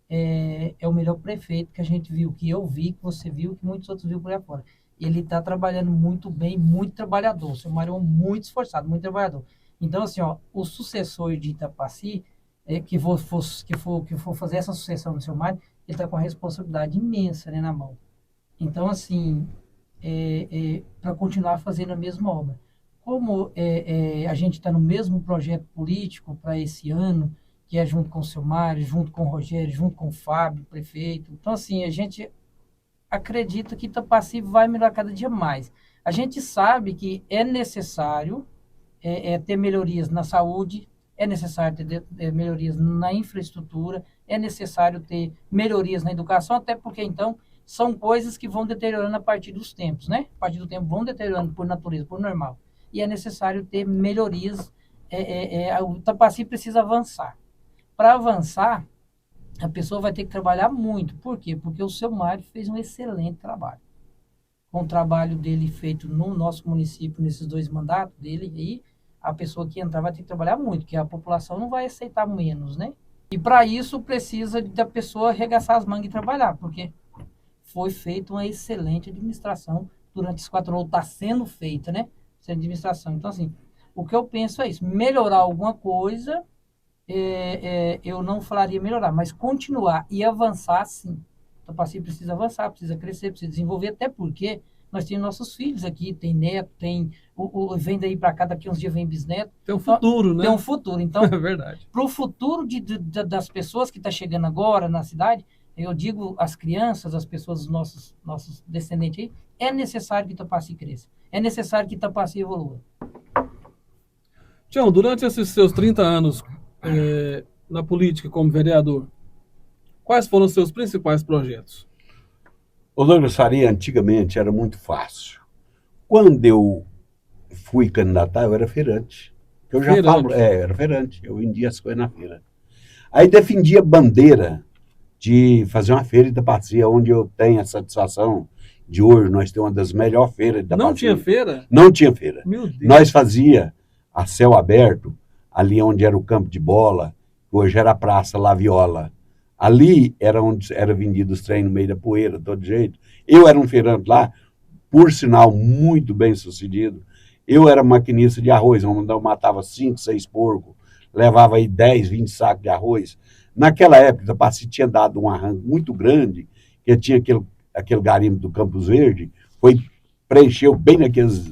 é o melhor prefeito que a gente viu, que eu vi, que você viu, que muitos outros viram por aí fora. Ele está trabalhando muito bem, muito trabalhador. O seu Mário é muito esforçado, muito trabalhador. Então, assim, o sucessor de Itapaci, que for fazer essa sucessão do seu Mário, ele está com uma responsabilidade imensa, né, na mão. Então, assim, para continuar fazendo a mesma obra. Como a gente está no mesmo projeto político para esse ano, que é junto com o seu Mário, junto com o Rogério, junto com o Fábio, prefeito. Então, assim, a gente acredita que Itapaci vai melhorar cada dia mais. A gente sabe que é necessário ter melhorias na saúde, é necessário ter melhorias na infraestrutura, é necessário ter melhorias na educação, até porque, então, são coisas que vão deteriorando a partir dos tempos, né? A partir do tempo vão deteriorando por natureza, por normal. E é necessário ter melhorias. O Itapaci precisa avançar. Para avançar, a pessoa vai ter que trabalhar muito. Por quê? Porque o seu Mário fez um excelente trabalho. Com o trabalho dele feito no nosso município, nesses 2 mandatos dele, aí a pessoa que entrar vai ter que trabalhar muito, porque a população não vai aceitar menos, né? E para isso precisa da pessoa arregaçar as mangas e trabalhar, porque foi feita uma excelente administração durante esses 4 anos, está sendo feita, né? Essa administração. Então, assim, o que eu penso é isso, melhorar alguma coisa, eu não falaria melhorar, mas continuar e avançar, sim. Então, o Itapaci precisa avançar, precisa crescer, precisa desenvolver, até porque nós temos nossos filhos aqui, tem neto, vem daí para cá, daqui uns dias vem bisneto. Tem um futuro, né? Tem um futuro. Então, é verdade. Para o futuro das pessoas que estão chegando agora na cidade, eu digo as crianças, as pessoas, nossos descendentes aí, é necessário que Itapaci cresça. É necessário que Itapaci evolua. Tião, durante esses seus 30 anos na política como vereador, quais foram os seus principais projetos? O Douglas Faria, antigamente, era muito fácil. Quando eu fui candidatar, eu era feirante. Eu já falo, era feirante. Eu vendia as coisas na feira. Aí defendia bandeira de fazer uma feira de Itapaci, onde eu tenho a satisfação de hoje nós temos uma das melhores feiras de Itapaci. Não tinha feira? Não tinha feira. Meu Deus. Nós fazia a céu aberto, ali onde era o campo de bola, que hoje era a Praça La Viola. Ali era onde era vendido os trem no meio da poeira, todo jeito. Eu era um feirante lá, por sinal, muito bem sucedido. Eu era maquinista de arroz, onde eu matava 5, 6 porcos, levava aí 10, 20 sacos de arroz. Naquela época, Itapaci tinha dado um arranjo muito grande, que tinha aquele garimpo do Campos Verde, preencheu bem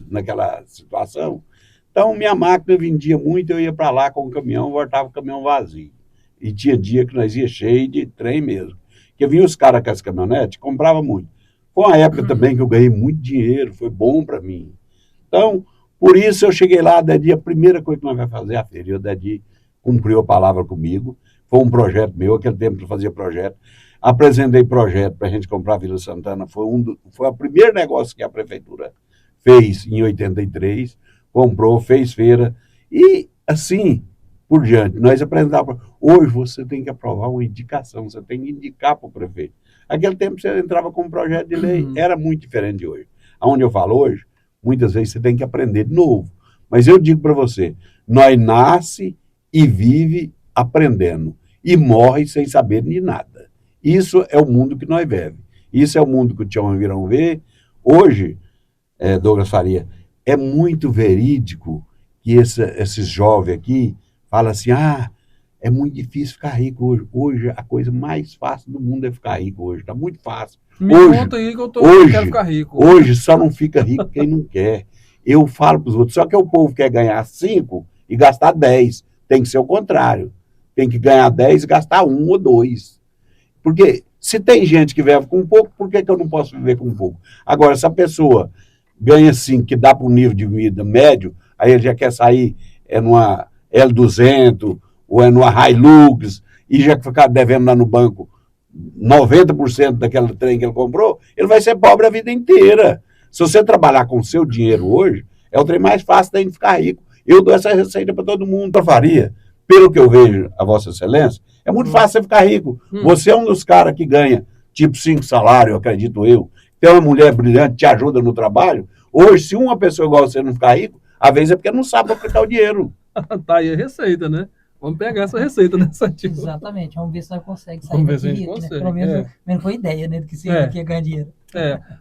naquela situação. Então, minha máquina vendia muito, eu ia para lá com o caminhão, voltava com o caminhão vazio. E tinha dia que nós ia cheio de trem mesmo. Porque vinha os caras com as caminhonetes, comprava muito. Foi uma época também que eu ganhei muito dinheiro, foi bom para mim. Então, por isso eu cheguei lá, Dedi, a primeira coisa que nós vamos fazer é a feira. E o Dedi cumpriu a palavra comigo. Foi um projeto meu, aquele tempo que eu fazia projeto. Apresentei projeto para a gente comprar a Vila Santana. Foi o primeiro negócio que a prefeitura fez em 83. Comprou, fez feira. E assim por diante. Nós apresentávamos. Hoje você tem que aprovar uma indicação, você tem que indicar para o prefeito. Aquele tempo você entrava com um projeto de lei, era muito diferente de hoje. Aonde eu falo hoje, muitas vezes você tem que aprender de novo. Mas eu digo para você, nós nasce e vive aprendendo e morre sem saber de nada. Isso é o mundo que nós vivemos. Isso é o mundo que o Tião Virão vê. Hoje, Douglas Faria, é muito verídico que esses jovens aqui falam assim, é muito difícil ficar rico hoje. Hoje, a coisa mais fácil do mundo é ficar rico hoje. Está muito fácil. Me conta aí que eu quero ficar rico. Hoje só não fica rico quem não quer. Eu falo para os outros, só que o povo quer ganhar 5 e gastar 10. Tem que ser o contrário. Tem que ganhar 10 e gastar 1 ou 2. Porque se tem gente que vive com pouco, por que eu não posso viver com pouco? Agora, se a pessoa ganha 5, que dá para o nível de vida médio, aí ele já quer sair numa L200 ou numa Hilux e já ficar devendo lá no banco 90% daquele trem que ele comprou, ele vai ser pobre a vida inteira. Se você trabalhar com o seu dinheiro hoje, é o trem mais fácil de ficar rico. Eu dou essa receita para todo mundo. Eu faria, pelo que eu vejo, a Vossa Excelência, é muito fácil você ficar rico. Você é um dos caras que ganha tipo 5 salários, acredito eu. Tem uma mulher brilhante, te ajuda no trabalho. Hoje, se uma pessoa igual você não ficar rico, às vezes é porque não sabe aplicar o dinheiro. Tá aí a receita, né? Vamos pegar essa receita dessa tia. Exatamente, vamos ver se nós conseguimos sair Vamos ver se a daqui, gente consegue. Né? Pelo menos foi ideia, né? Do que seria que ia ganhar dinheiro.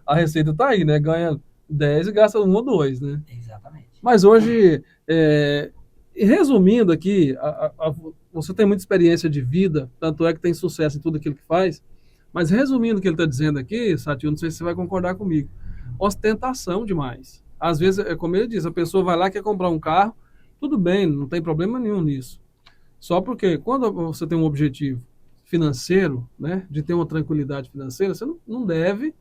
A receita tá aí, né? Ganha 10 e gasta 1 ou 2, né? Exatamente. Mas hoje, resumindo aqui, você tem muita experiência de vida, tanto é que tem sucesso em tudo aquilo que faz, mas resumindo o que ele está dizendo aqui, Satil, não sei se você vai concordar comigo, ostentação demais. Às vezes, como ele diz, a pessoa vai lá, quer comprar um carro, tudo bem, não tem problema nenhum nisso. Só porque quando você tem um objetivo financeiro, né, de ter uma tranquilidade financeira, você não deve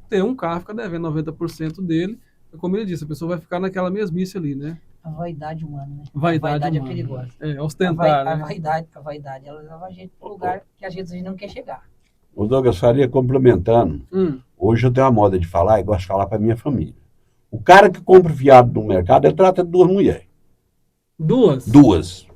ter um carro, ficar devendo 90% dele. Como ele disse, a pessoa vai ficar naquela mesmice ali, né? A vaidade humana, né? Vaidade humana. É perigosa. Ostentar, né? A vaidade, ela leva a gente para um lugar que a gente não quer chegar. O Douglas Faria, complementando, hoje eu tenho uma moda de falar e gosto de falar para minha família. O cara que compra fiado no mercado, ele trata de 2 mulheres. Duas? 2.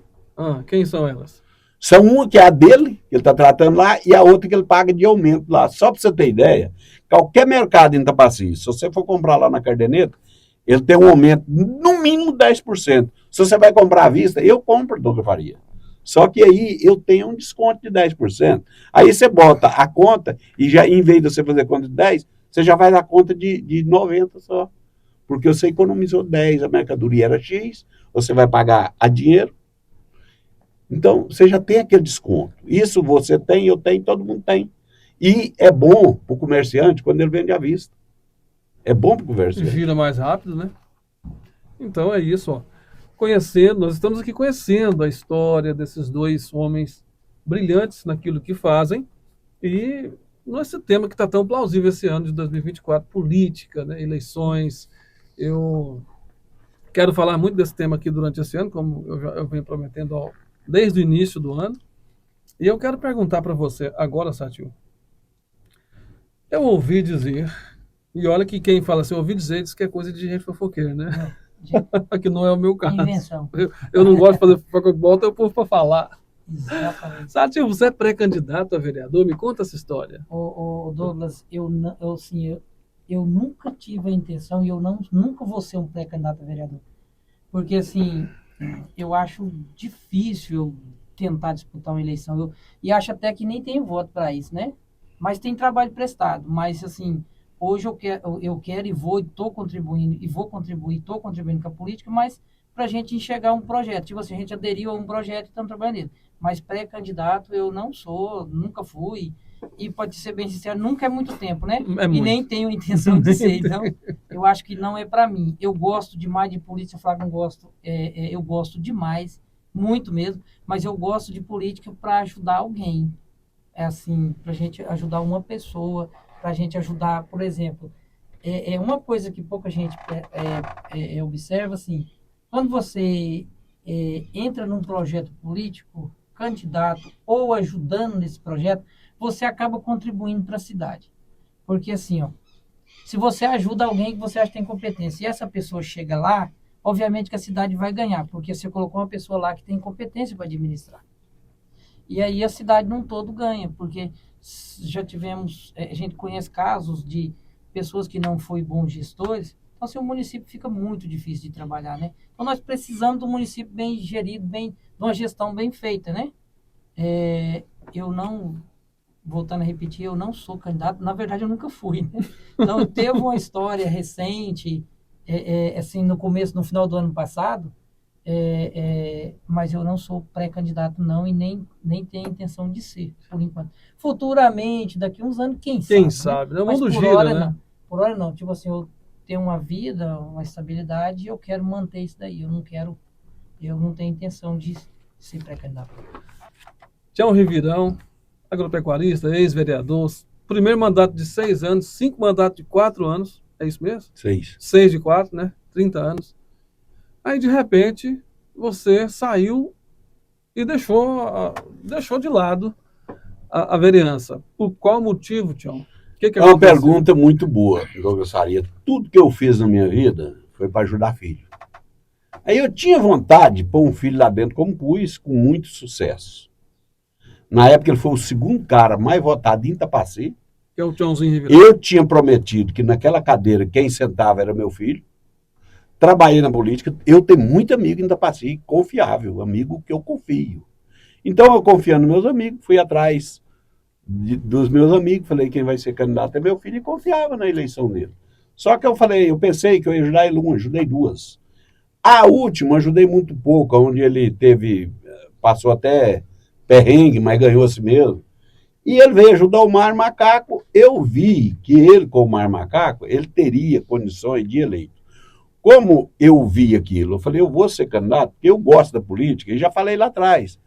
Quem são elas? São uma que é a dele, que ele está tratando lá, e a outra que ele paga de aumento lá. Só para você ter ideia, qualquer mercado em Itapaci, se você for comprar lá na Cardeneta, ele tem um aumento no mínimo 10%. Se você vai comprar à vista, eu compro, Douglas Faria. Só que aí eu tenho um desconto de 10%. Aí você bota a conta e já, em vez de você fazer conta de 10, você já vai dar conta de 90 só. Porque você economizou 10, a mercadoria era X, você vai pagar a dinheiro. Então, você já tem aquele desconto. Isso você tem, eu tenho, todo mundo tem. E é bom para o comerciante quando ele vende à vista. É bom para o comerciante. Gira mais rápido, né? Então é isso, ó. Nós estamos aqui conhecendo a história desses 2 homens brilhantes naquilo que fazem e nesse tema que está tão plausível esse ano de 2024, política, né, eleições. Eu quero falar muito desse tema aqui durante esse ano, como eu venho prometendo desde o início do ano. E eu quero perguntar para você agora, Satil. Eu ouvi dizer, e olha que quem fala assim, ouvi dizer, diz que é coisa de gente fofoqueira, né? Que não é o meu caso. Invenção. Eu não gosto de fazer fofoca, bota o povo para falar. Exatamente. Sátil, você é pré-candidato a vereador? Me conta essa história. Douglas, eu nunca tive a intenção e nunca vou ser um pré-candidato a vereador. Porque, assim, eu acho difícil eu tentar disputar uma eleição. E acho até que nem tenho voto para isso, né? Mas tem trabalho prestado. Mas, assim, hoje eu quero e vou, e estou contribuindo, e vou contribuir, estou contribuindo com a política, mas para a gente enxergar um projeto. Tipo assim, a gente aderiu a um projeto e estamos trabalhando nele. Mas pré-candidato eu não sou, nunca fui. E pode ser bem sincero, nunca é muito tempo, né? É E muito. nem tenho intenção de ser. Então, eu acho que não é para mim. Eu gosto demais de política, falar que não gosto, eu gosto demais, muito mesmo, mas eu gosto de política para ajudar alguém. É assim, para a gente ajudar uma pessoa, para a gente ajudar, por exemplo, é uma coisa que pouca gente observa, assim, quando você entra num projeto político, candidato ou ajudando nesse projeto, você acaba contribuindo para a cidade. Porque assim, ó, se você ajuda alguém que você acha que tem competência e essa pessoa chega lá, obviamente que a cidade vai ganhar, porque você colocou uma pessoa lá que tem competência para administrar. E aí a cidade num todo ganha, porque já tivemos, a gente conhece casos de pessoas que não foram bons gestores, então assim, o município fica muito difícil de trabalhar, né? Então nós precisamos de um município bem gerido, de uma gestão bem feita, né? Eu não, voltando a repetir, eu não sou candidato, na verdade eu nunca fui, né? Então teve uma história recente, assim, no final do ano passado, mas eu não sou pré-candidato não e nem tenho intenção de ser, por enquanto. Futuramente, daqui a uns anos, quem sabe, né? né? O Mas mundo por gira, hora né? não. Por hora não. Tipo assim, eu tenho uma vida, uma estabilidade e eu quero manter isso daí. Eu não tenho intenção de ser pré-candidato. Tião Rivirão, agropecuarista, ex-vereador, primeiro mandato de 6 anos, 5 mandatos de 4 anos, é isso mesmo? 6. 6 de 4, né? 30 anos. Aí, de repente, você saiu e deixou de lado a vereança. Por qual motivo, Tião? Que É uma aconteceu? pergunta muito boa, Douglas Faria. Tudo que eu fiz na minha vida foi para ajudar filho. Aí eu tinha vontade de pôr um filho lá dentro, como pus, com muito sucesso. Na época ele foi o segundo cara mais votado em Itapaci. Que é o Tiãozinho Rivirão. Eu tinha prometido que naquela cadeira quem sentava era meu filho. Trabalhei na política. Eu tenho muito amigo em Itapaci, confiável, amigo que eu confio. Então eu confiando nos meus amigos, fui atrás dos meus amigos, falei quem vai ser candidato é meu filho e confiava na eleição dele. Só que eu pensei que eu ia ajudar ele uma, ajudei 2. A última ajudei muito pouco, onde ele passou até perrengue, mas ganhou assim mesmo. E ele veio ajudar o Mar Macaco. Eu vi que ele, com o Mar Macaco, ele teria condições de eleito. Como eu vi aquilo, eu falei, eu vou ser candidato, porque eu gosto da política, e já falei lá atrás.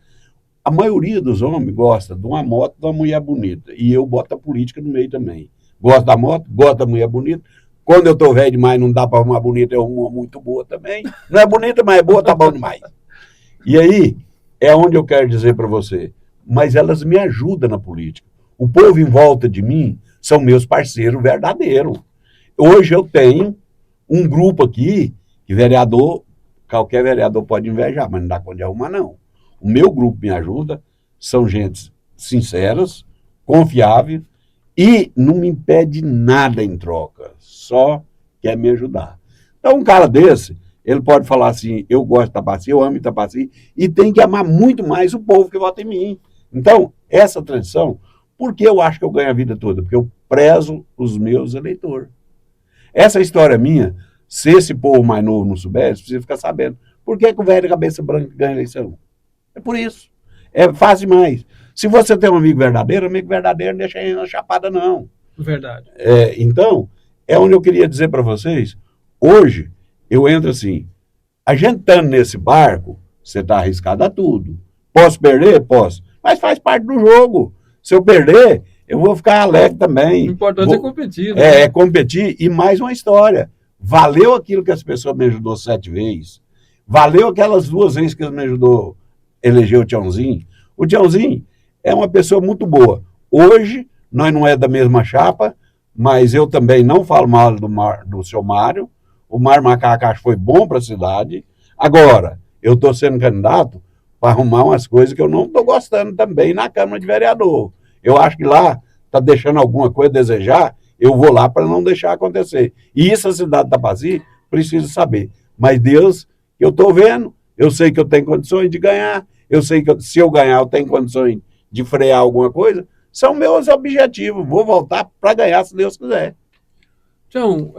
A maioria dos homens gosta de uma moto, de uma mulher bonita, e eu boto a política no meio também. Gosto da moto, gosto da mulher bonita. Quando eu estou velho demais, não dá para uma bonita, é uma muito boa também. Não é bonita, mas é boa, tá bom demais. E aí, é onde eu quero dizer para você, mas elas me ajudam na política. O povo em volta de mim são meus parceiros verdadeiros. Hoje eu tenho um grupo aqui, que qualquer vereador pode invejar, mas não dá conta de arrumar, não. O meu grupo me ajuda, são gente sinceras, confiáveis, e não me impede nada em troca, só quer me ajudar. Então um cara desse, ele pode falar assim, eu gosto de Itapaci, eu amo Itapaci, e tem que amar muito mais o povo que vota em mim. Então, essa tradição, por que eu acho que eu ganho a vida toda? Porque eu prezo os meus eleitores. Essa história minha, se esse povo mais novo não soubesse, precisa ficar sabendo. Por que o velho de cabeça branca ganha a eleição? É por isso. É fácil demais. Se você tem um amigo verdadeiro não deixa ele na chapada, não. Verdade. Então, é onde eu queria dizer para vocês, hoje, eu entro assim, a gente estando nesse barco, você está arriscado a tudo. Posso perder? Posso. Mas faz parte do jogo. Se eu perder, eu vou ficar alegre também. O importante é competir. Né? É competir. E mais uma história. Valeu aquilo que as pessoas me ajudou 7 vezes. Valeu aquelas 2 vezes que me ajudou a eleger o Tiãozinho. O Tiãozinho é uma pessoa muito boa. Hoje, nós não é da mesma chapa, mas eu também não falo mal do seu Mário. O Mar Macaco acho que foi bom para a cidade. Agora, eu estou sendo candidato para arrumar umas coisas que eu não estou gostando também na Câmara de Vereador. Eu acho que lá está deixando alguma coisa a desejar, eu vou lá para não deixar acontecer. E isso a cidade de Tapaci precisa saber. Mas Deus, eu estou vendo, eu sei que eu tenho condições de ganhar, eu sei que se eu ganhar eu tenho condições de frear alguma coisa, são meus objetivos. Vou voltar para ganhar, se Deus quiser. Tião,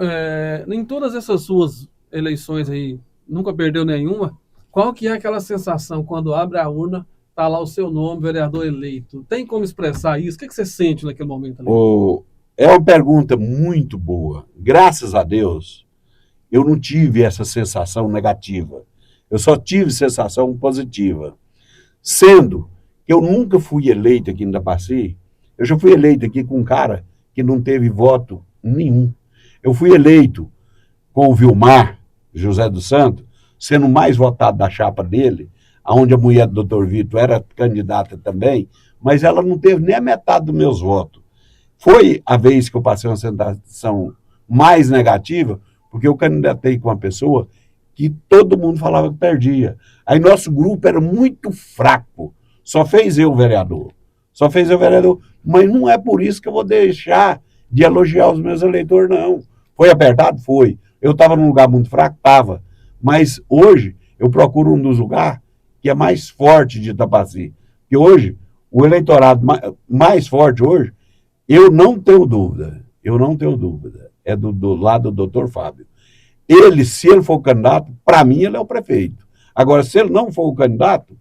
em todas essas suas eleições aí, nunca perdeu nenhuma? Qual que é aquela sensação quando abre a urna, tá lá o seu nome, vereador eleito? Tem como expressar isso? O que você sente naquele momento ali? É uma pergunta muito boa. Graças a Deus, eu não tive essa sensação negativa. Eu só tive sensação positiva. Sendo que eu nunca fui eleito aqui em Tapaci, eu já fui eleito aqui com um cara que não teve voto nenhum. Eu fui eleito com o Vilmar José dos Santos, sendo o mais votado da chapa dele, onde a mulher do Dr. Vitor era candidata também, mas ela não teve nem a metade dos meus votos. Foi a vez que eu passei uma sensação mais negativa, porque eu candidatei com uma pessoa que todo mundo falava que perdia. Aí nosso grupo era muito fraco, só fez eu vereador. Só fez eu vereador, mas não é por isso que eu vou deixar de elogiar os meus eleitores, não. Foi apertado? Foi. Eu estava num lugar muito fraco? Estava. Mas hoje eu procuro um dos lugares que é mais forte de Tapaci. E hoje, o eleitorado mais forte hoje, eu não tenho dúvida, é do lado do doutor Fábio. Ele, se ele for o candidato, para mim ele é o prefeito. Agora, se ele não for o candidato,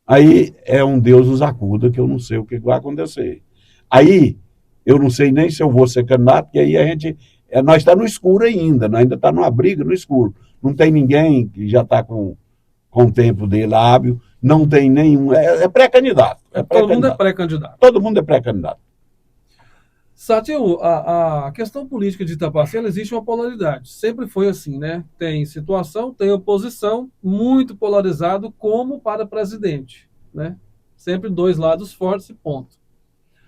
aí é um Deus nos acuda, que eu não sei o que vai acontecer. Aí, eu não sei nem se eu vou ser candidato, que aí nós estamos no escuro ainda, nós ainda estamos numa briga no escuro. Não tem ninguém que já está com o tempo dele hábil, não tem nenhum, é pré-candidato. Todo mundo é pré-candidato. Todo mundo é pré-candidato. Satil, a questão política de Itapaci, ela existe uma polaridade. Sempre foi assim, né? Tem situação, tem oposição, muito polarizado, como para presidente, né? Sempre dois lados fortes e ponto.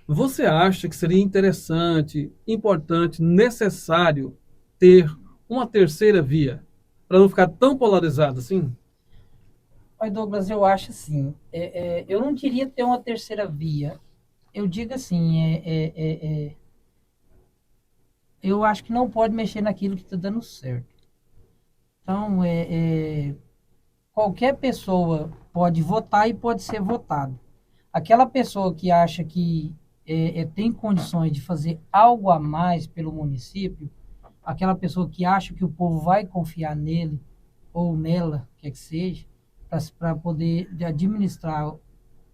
Você acha que seria interessante, importante, necessário ter uma terceira via para não ficar tão polarizado assim? Oi, Douglas, eu acho assim. Eu não queria ter uma terceira via. Eu digo assim, eu acho que não pode mexer naquilo que está dando certo. Então, qualquer pessoa pode votar e pode ser votado. Aquela pessoa que acha que tem condições de fazer algo a mais pelo município, aquela pessoa que acha que o povo vai confiar nele ou nela, quer que seja, para poder administrar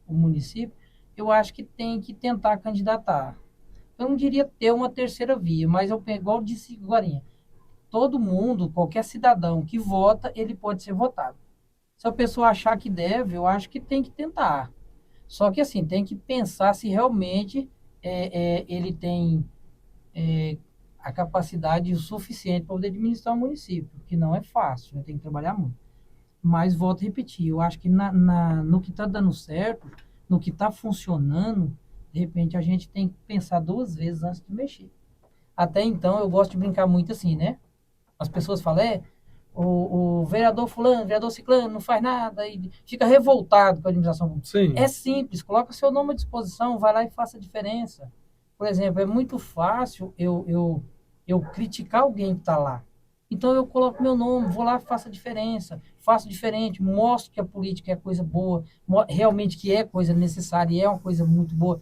o município, eu acho que tem que tentar candidatar. Eu não diria ter uma terceira via, mas igual eu disse agora, todo mundo, qualquer cidadão que vota, ele pode ser votado. Se a pessoa achar que deve, eu acho que tem que tentar. Só que assim, tem que pensar se realmente ele tem a capacidade o suficiente para poder administrar o município, que não é fácil, né? Tem que trabalhar muito. Mas volto a repetir, eu acho que no que está dando certo, no que está funcionando, de repente a gente tem que pensar duas vezes antes de mexer. Até então, eu gosto de brincar muito assim, né? As pessoas falam, o vereador fulano, o vereador ciclano não faz nada, e fica revoltado com a administração pública. Sim. É simples, coloca seu nome à disposição, vai lá e faça a diferença. Por exemplo, é muito fácil eu criticar alguém que está lá. Então eu coloco meu nome, vou lá, faço a diferença, faço diferente, mostro que a política é coisa boa, realmente que é coisa necessária e é uma coisa muito boa.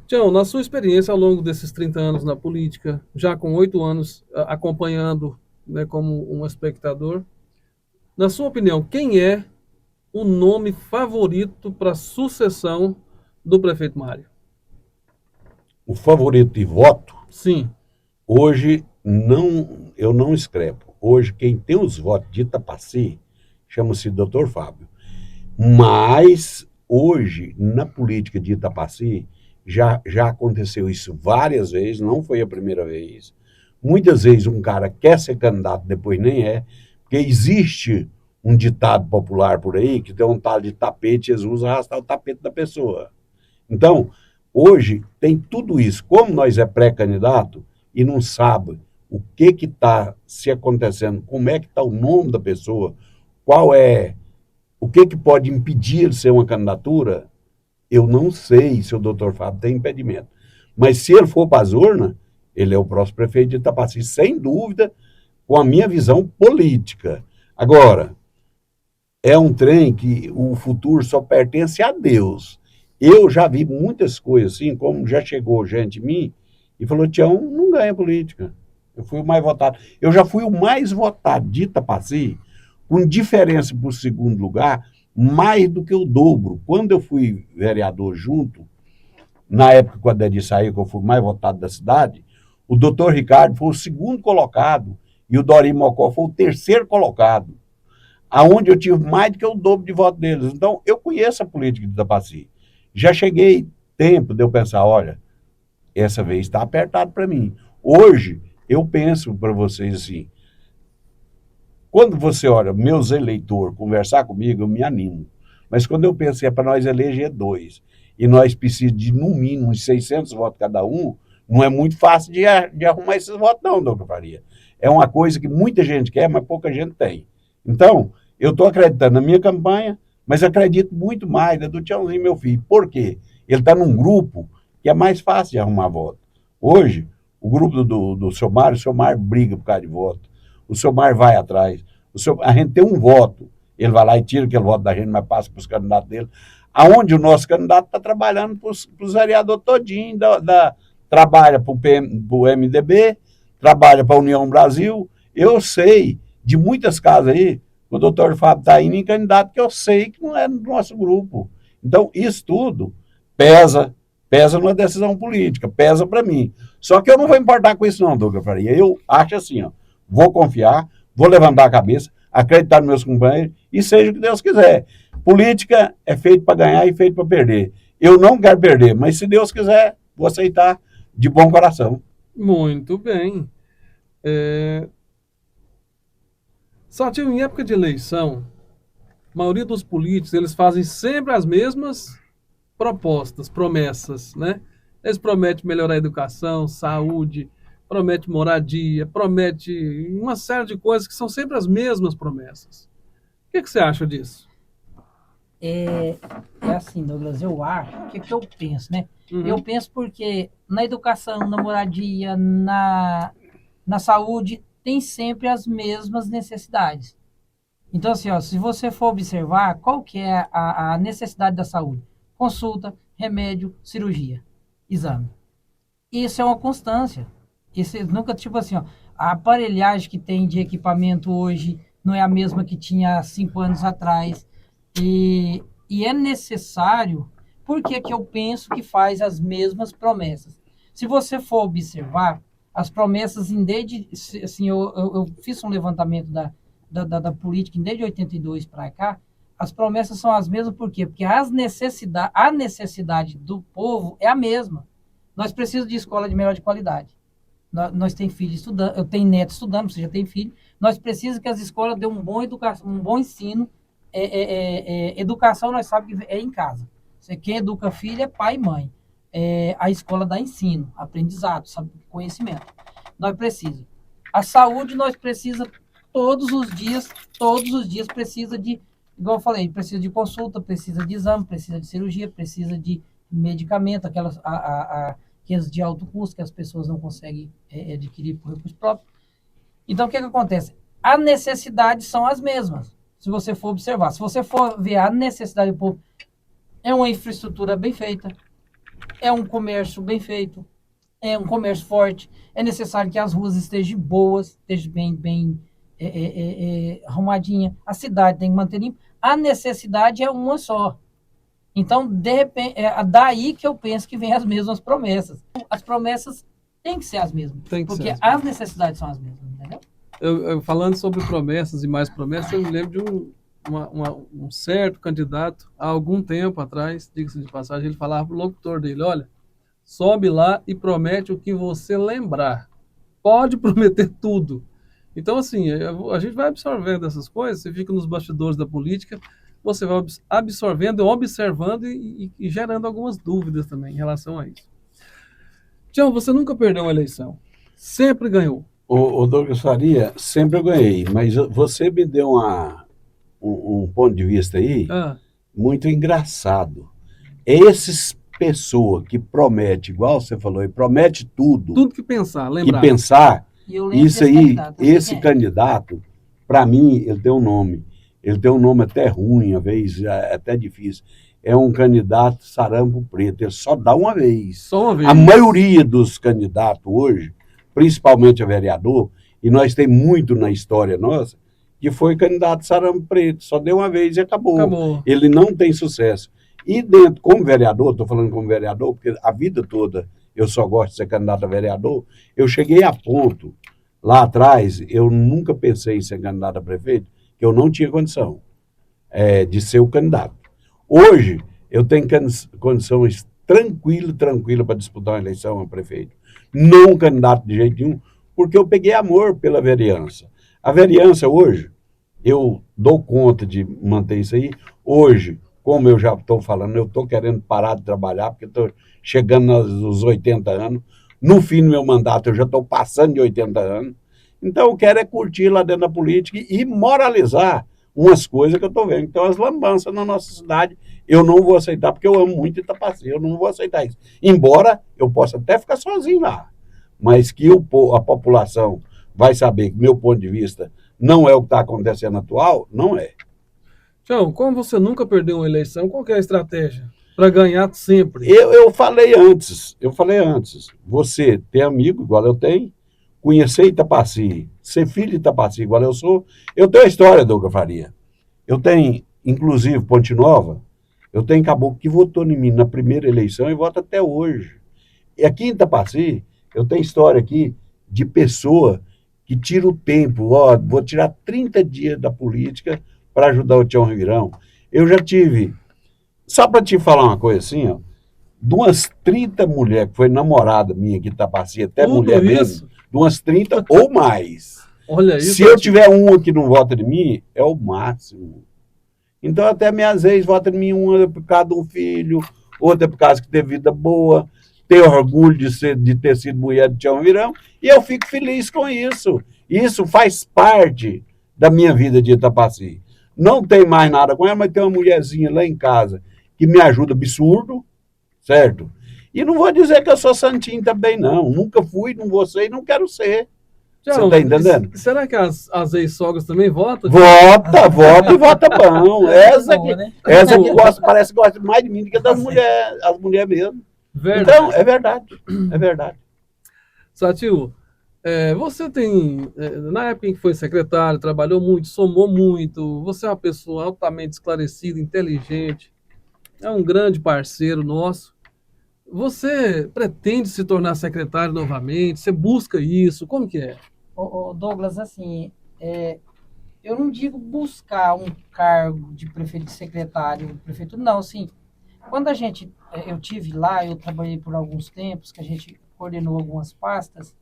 Tião, na sua experiência ao longo desses 30 anos na política, já com 8 anos acompanhando, né, como um espectador, na sua opinião, quem é o nome favorito para a sucessão do prefeito Mário? O favorito de voto, Sim. hoje eu não escrevo. Hoje quem tem os votos de Itapaci chama-se Dr. Fábio. Mas hoje, na política de Itapaci, já aconteceu isso várias vezes, não foi a primeira vez. Muitas vezes um cara quer ser candidato, depois nem é, porque existe um ditado popular por aí, que tem um tal de tapete, eles usam arrastar o tapete da pessoa. Então, hoje tem tudo isso. Como nós é pré-candidato e não sabe o que está se acontecendo, como é que está o nome da pessoa, qual é O que pode impedir de ser uma candidatura? Eu não sei se o doutor Fábio tem impedimento. Mas se ele for para as urnas, ele é o próximo prefeito de Itapaci, sem dúvida, com a minha visão política. Agora, é um trem que o futuro só pertence a Deus. Eu já vi muitas coisas assim, como já chegou gente em mim e falou, Tião, não ganha política. Eu fui o mais votado. Eu já fui o mais votado de Itapaci, com diferença para o segundo lugar, mais do que o dobro. Quando eu fui vereador junto, na época quando ele saiu, que eu fui mais votado da cidade, o doutor Ricardo foi o segundo colocado e o Dorim Mocó foi o terceiro colocado, aonde eu tive mais do que o dobro de voto deles. Então, eu conheço a política de Itapaci. Já cheguei tempo de eu pensar, olha, essa vez está apertado para mim. Hoje, eu penso para vocês assim, quando você olha meus eleitores conversar comigo, eu me animo. Mas quando eu penso que é para nós eleger 2, e nós precisamos de, no mínimo, uns 600 votos cada um, não é muito fácil de arrumar esses votos, não, doutor Faria. É uma coisa que muita gente quer, mas pouca gente tem. Então, eu estou acreditando na minha campanha, mas acredito muito mais na do Tiãozinho, meu filho. Por quê? Ele está num grupo que é mais fácil de arrumar voto. Hoje, o grupo do seu Mário briga por causa de voto. O seu Mário vai atrás. A gente tem um voto. Ele vai lá e tira aquele voto da gente, mas passa para os candidatos dele. Aonde o nosso candidato está trabalhando para os vereadores todinho, trabalha para o MDB, trabalha para a União Brasil. Eu sei de muitas casas aí, o doutor Fábio está indo em candidato que eu sei que não é do nosso grupo. Então, isso tudo pesa numa decisão política, pesa para mim. Só que eu não vou importar com isso não, Douglas Faria. Eu acho assim, ó, vou confiar, vou levantar a cabeça, acreditar nos meus companheiros e seja o que Deus quiser. Política é feito para ganhar e feito para perder. Eu não quero perder, mas se Deus quiser, vou aceitar de bom coração. Muito bem. Só tinha em época de eleição, a maioria dos políticos, eles fazem sempre as mesmas propostas, promessas, né? Eles prometem melhorar a educação, saúde, prometem moradia, prometem uma série de coisas que são sempre as mesmas promessas. O que você acha disso? É assim, Douglas, eu acho, o que eu penso, né? Eu penso porque na educação, na moradia, na saúde, tem sempre as mesmas necessidades. Então, assim, ó, se você for observar, qual que é a necessidade da saúde? Consulta, remédio, cirurgia, exame. Isso é uma constância. Isso nunca, tipo assim, ó, a aparelhagem que tem de equipamento hoje não é a mesma que tinha 5 anos atrás. E é necessário, porque que eu penso que faz as mesmas promessas. Se você for observar, as promessas, desde, assim, eu fiz um levantamento da política desde 82 para cá, as promessas são as mesmas, por quê? Porque a necessidade do povo é a mesma. Nós precisamos de escola de melhor de qualidade. Nós temos filhos estudando, eu tenho neto estudando, você já tem filho. Nós precisamos que as escolas dêem um bom ensino. Educação, nós sabemos que é em casa. Quem educa filho é pai e mãe. A escola dá ensino, aprendizado, sabe, conhecimento. Nós precisamos. A saúde, nós precisamos todos os dias precisa de, igual eu falei, precisa de consulta, precisa de exame, precisa de cirurgia, precisa de medicamento, aquelas de alto custo que as pessoas não conseguem adquirir por recurso próprio. Então, o que acontece? As necessidades são as mesmas, se você for observar. Se você for ver a necessidade do povo, é uma infraestrutura bem feita, é um comércio bem feito, é um comércio forte, é necessário que as ruas estejam boas, estejam bem arrumadinha, a cidade tem que manter limpa. A necessidade é uma só. Então, de repente, daí que eu penso que vem as mesmas promessas. As promessas têm que ser as mesmas, porque as necessidades são as mesmas, entendeu? Eu falando sobre promessas e mais promessas, eu me lembro de um certo candidato, há algum tempo atrás, diga-se de passagem, ele falava para o locutor dele, olha, sobe lá e promete o que você lembrar. Pode prometer tudo. Então, assim, a gente vai absorvendo essas coisas, você fica nos bastidores da política, você vai absorvendo, observando e gerando algumas dúvidas também em relação a isso. Tião, você nunca perdeu uma eleição, sempre ganhou. O Douglas Faria, sempre eu ganhei, mas você me deu um ponto de vista aí Ah, muito engraçado. Essas pessoas que promete, igual você falou, e promete tudo, tudo que pensar, que lembrar. pensar, E eu lembro isso desse aí, candidato, eu sei esse quem é. candidato, para mim, ele tem um nome. Ele tem um nome até ruim, às vezes, até difícil. É um candidato sarampo preto, ele só dá uma vez. Só uma vez. A maioria dos candidatos hoje, principalmente a vereador, e nós temos muito na história nossa, que foi candidato sarampo preto, só deu uma vez e acabou. Acabou. Ele não tem sucesso. E dentro, como vereador, estou falando como vereador, porque a vida toda eu só gosto de ser candidato a vereador, eu cheguei a ponto, lá atrás, eu nunca pensei em ser candidato a prefeito, que eu não tinha condição de ser o candidato. Hoje, eu tenho condições tranquila para disputar uma eleição a prefeito. Não candidato de jeito nenhum, porque eu peguei amor pela vereança. A vereança hoje, eu dou conta de manter isso aí. Hoje, como eu já estou falando, eu estou querendo parar de trabalhar, porque estou chegando nos 80 anos. No fim do meu mandato, eu já estou passando de 80 anos. Então, eu quero curtir lá dentro da política e moralizar umas coisas que eu estou vendo. Então, as lambanças na nossa cidade, eu não vou aceitar, porque eu amo muito Itapaci, eu não vou aceitar isso. Embora eu possa até ficar sozinho lá, mas que a população vai saber que meu ponto de vista não é o que está acontecendo atual, não é. Tião, como você nunca perdeu uma eleição, qual que é a estratégia para ganhar sempre? Eu falei antes, você ter amigo igual eu tenho, conhecer Itapaci, ser filho de Itapaci igual eu tenho a história, Douglas Faria. Eu tenho, inclusive, Ponte Nova, eu tenho caboclo que votou em mim na primeira eleição e vota até hoje. E aqui em Itapaci, eu tenho história aqui de pessoa que tira o tempo, vou tirar 30 dias da política para ajudar o Tião Rivirão. Eu já tive, só para te falar uma coisa assim, ó, de umas 30 mulheres que foi namorada minha aqui em Itapaci, até Tudo mulher mesmo, isso? de umas 30 ou mais. Olha isso. Se eu tiver uma que não vota de mim, é o máximo. Então, até minhas ex votam em mim, uma por causa de um filho, outra por causa que teve vida boa, tenho orgulho de ter sido mulher de Tião Virão, e eu fico feliz com isso. Isso faz parte da minha vida de Itapaci. Não tem mais nada com ela, mas tem uma mulherzinha lá em casa que me ajuda absurdo, certo? E não vou dizer que eu sou santinho também, não. Nunca fui, não vou ser e não quero ser. Você está entendendo? Será que as ex-sogras também votam? Vota e vota bom. Essa que gosta, parece que gosta mais de mim do que das mulheres, as mulheres mesmo. Verdade. Então, é verdade. Satil, você tem, na época em que foi secretário, trabalhou muito, somou muito, você é uma pessoa altamente esclarecida, inteligente, é um grande parceiro nosso. Você pretende se tornar secretário novamente? Você busca isso? Como que é? Douglas, assim, eu não digo buscar um cargo de prefeito, de secretário, prefeito, não, assim, quando eu tive lá, eu trabalhei por alguns tempos, que a gente coordenou algumas pastas,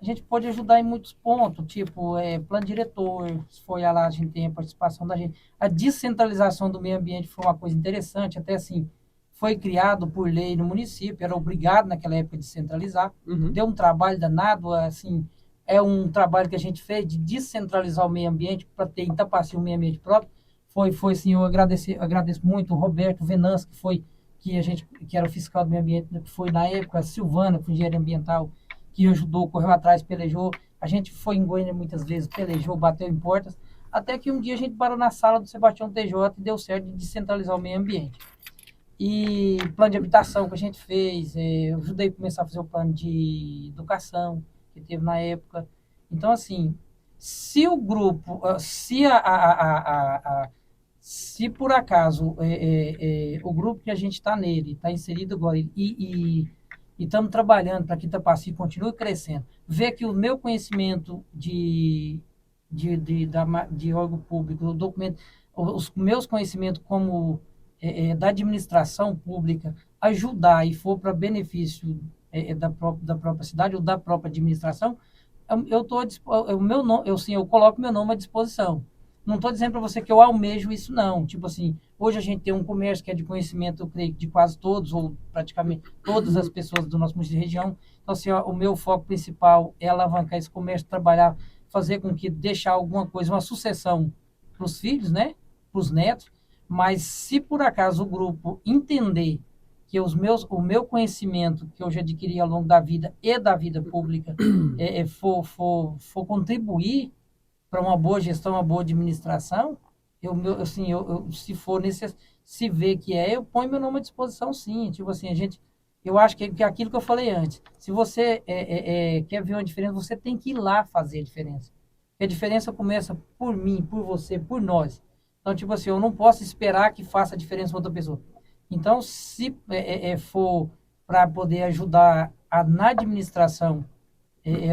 a gente pode ajudar em muitos pontos, tipo, plano diretor, foi lá, a gente tem a participação da gente, a descentralização do meio ambiente foi uma coisa interessante, até assim, foi criado por lei no município, era obrigado naquela época de centralizar, deu um trabalho danado, assim, é um trabalho que a gente fez de descentralizar o meio ambiente para ter em Itapaci um meio ambiente próprio. Foi assim, eu agradeço muito o Roberto Venâncio, que era o fiscal do meio ambiente, que foi na época, a Silvana, que foi engenheiro ambiental, que ajudou, correu atrás, pelejou. A gente foi em Goiânia muitas vezes, pelejou, bateu em portas, até que um dia a gente parou na sala do Sebastião TJ e deu certo de descentralizar o meio ambiente. E plano de habitação que a gente fez, eu ajudei a começar a fazer o plano de educação que teve na época. Então, assim, se o grupo, se por acaso o grupo que a gente está nele, está inserido agora, e estamos trabalhando para que Itapaci continue crescendo, ver que o meu conhecimento de órgão público, o documento, os meus conhecimentos como da administração pública ajudar e for para benefício da própria cidade ou da própria administração, eu coloco meu nome à disposição. Não estou dizendo para você que eu almejo isso, não. Tipo assim, hoje a gente tem um comércio que é de conhecimento, eu creio, de quase todos, ou praticamente todas as pessoas do nosso município de região. Então, assim, o meu foco principal é alavancar esse comércio, trabalhar, fazer com que deixar alguma coisa, uma sucessão para os filhos, né? os netos, mas se por acaso o grupo entender que o meu conhecimento que eu já adquiri ao longo da vida e da vida pública for contribuir para uma boa gestão, uma boa administração, se for necessário, se ver que eu ponho meu nome à disposição, sim. Tipo assim, eu acho que é aquilo que eu falei antes. Se você quer ver uma diferença, você tem que ir lá fazer a diferença. Porque a diferença começa por mim, por você, por nós. Então, tipo assim, eu não posso esperar que faça a diferença com outra pessoa. Então, se for para poder ajudar na administração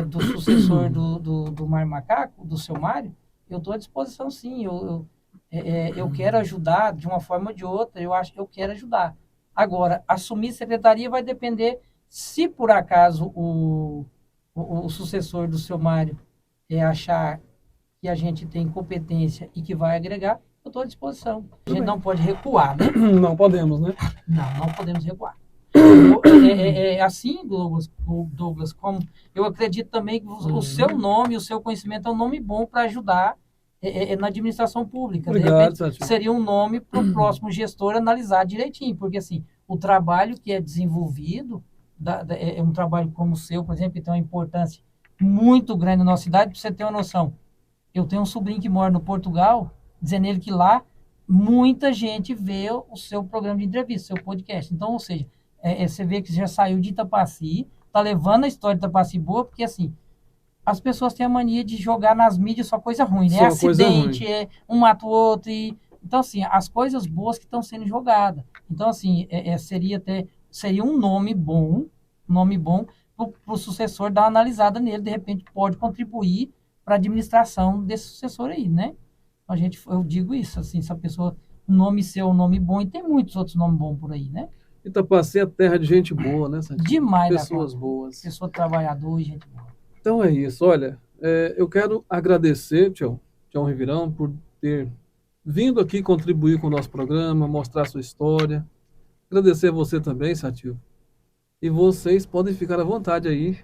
do sucessor do Mário Macaco, do seu Mário, eu estou à disposição, sim. Eu quero ajudar de uma forma ou de outra, eu quero ajudar. Agora, assumir secretaria vai depender se por acaso o sucessor do seu Mário achar que a gente tem competência e que vai agregar, eu estou à disposição. A gente não pode recuar, né? Não podemos, né? Não podemos recuar. Assim, Douglas, como eu acredito também que o seu nome, o seu conhecimento é um nome bom para ajudar na administração pública. Obrigado, de repente, seria um nome para o próximo gestor analisar direitinho, porque assim, o trabalho que é desenvolvido é um trabalho como o seu, por exemplo, que tem uma importância muito grande na nossa cidade. Para você ter uma noção, eu tenho um sobrinho que mora no Portugal, dizendo ele que lá muita gente vê o seu programa de entrevista, seu podcast. Então, ou seja, você vê que já saiu de Itapaci, está levando a história de Itapaci boa, porque assim, as pessoas têm a mania de jogar nas mídias só coisa ruim, né? Acidente, um mata o outro. Então, assim, as coisas boas que estão sendo jogadas. Então, assim, seria um nome bom para o sucessor dar uma analisada nele, de repente pode contribuir para a administração desse sucessor aí, né? Eu digo isso, assim, se a pessoa, o nome seu é um nome bom, e tem muitos outros nomes bons por aí, né? Itapaci é terra de gente boa, né, Santinho? Demais. Pessoas boas. Pessoa trabalhadora e gente boa. Então é isso, olha, eu quero agradecer, Tião Rivirão, por ter vindo aqui contribuir com o nosso programa, mostrar a sua história. Agradecer a você também, Santinho. E vocês podem ficar à vontade aí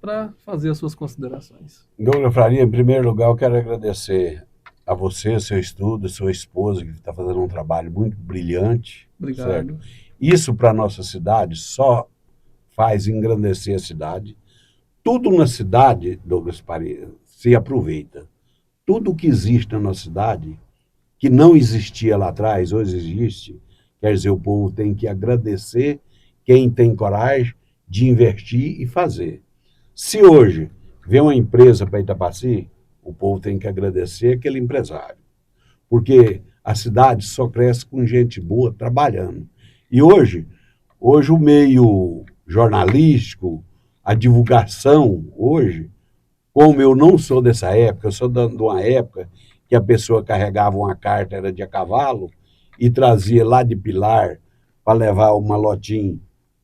para fazer as suas considerações. Douglas Faria, em primeiro lugar, eu quero agradecer a você, seu estudo, sua esposa, que está fazendo um trabalho muito brilhante. Obrigado. Certo? Isso para a nossa cidade só faz engrandecer a cidade. Tudo na cidade, Douglas Faria, se aproveita. Tudo que existe na nossa cidade, que não existia lá atrás, hoje existe, quer dizer, o povo tem que agradecer quem tem coragem de investir e fazer. Se hoje vem uma empresa para Itapaci, o povo tem que agradecer aquele empresário. Porque a cidade só cresce com gente boa trabalhando. E hoje o meio jornalístico, a divulgação hoje, como eu não sou dessa época, eu sou de uma época que a pessoa carregava uma carta, era de a cavalo, e trazia lá de Pilar para levar o malotim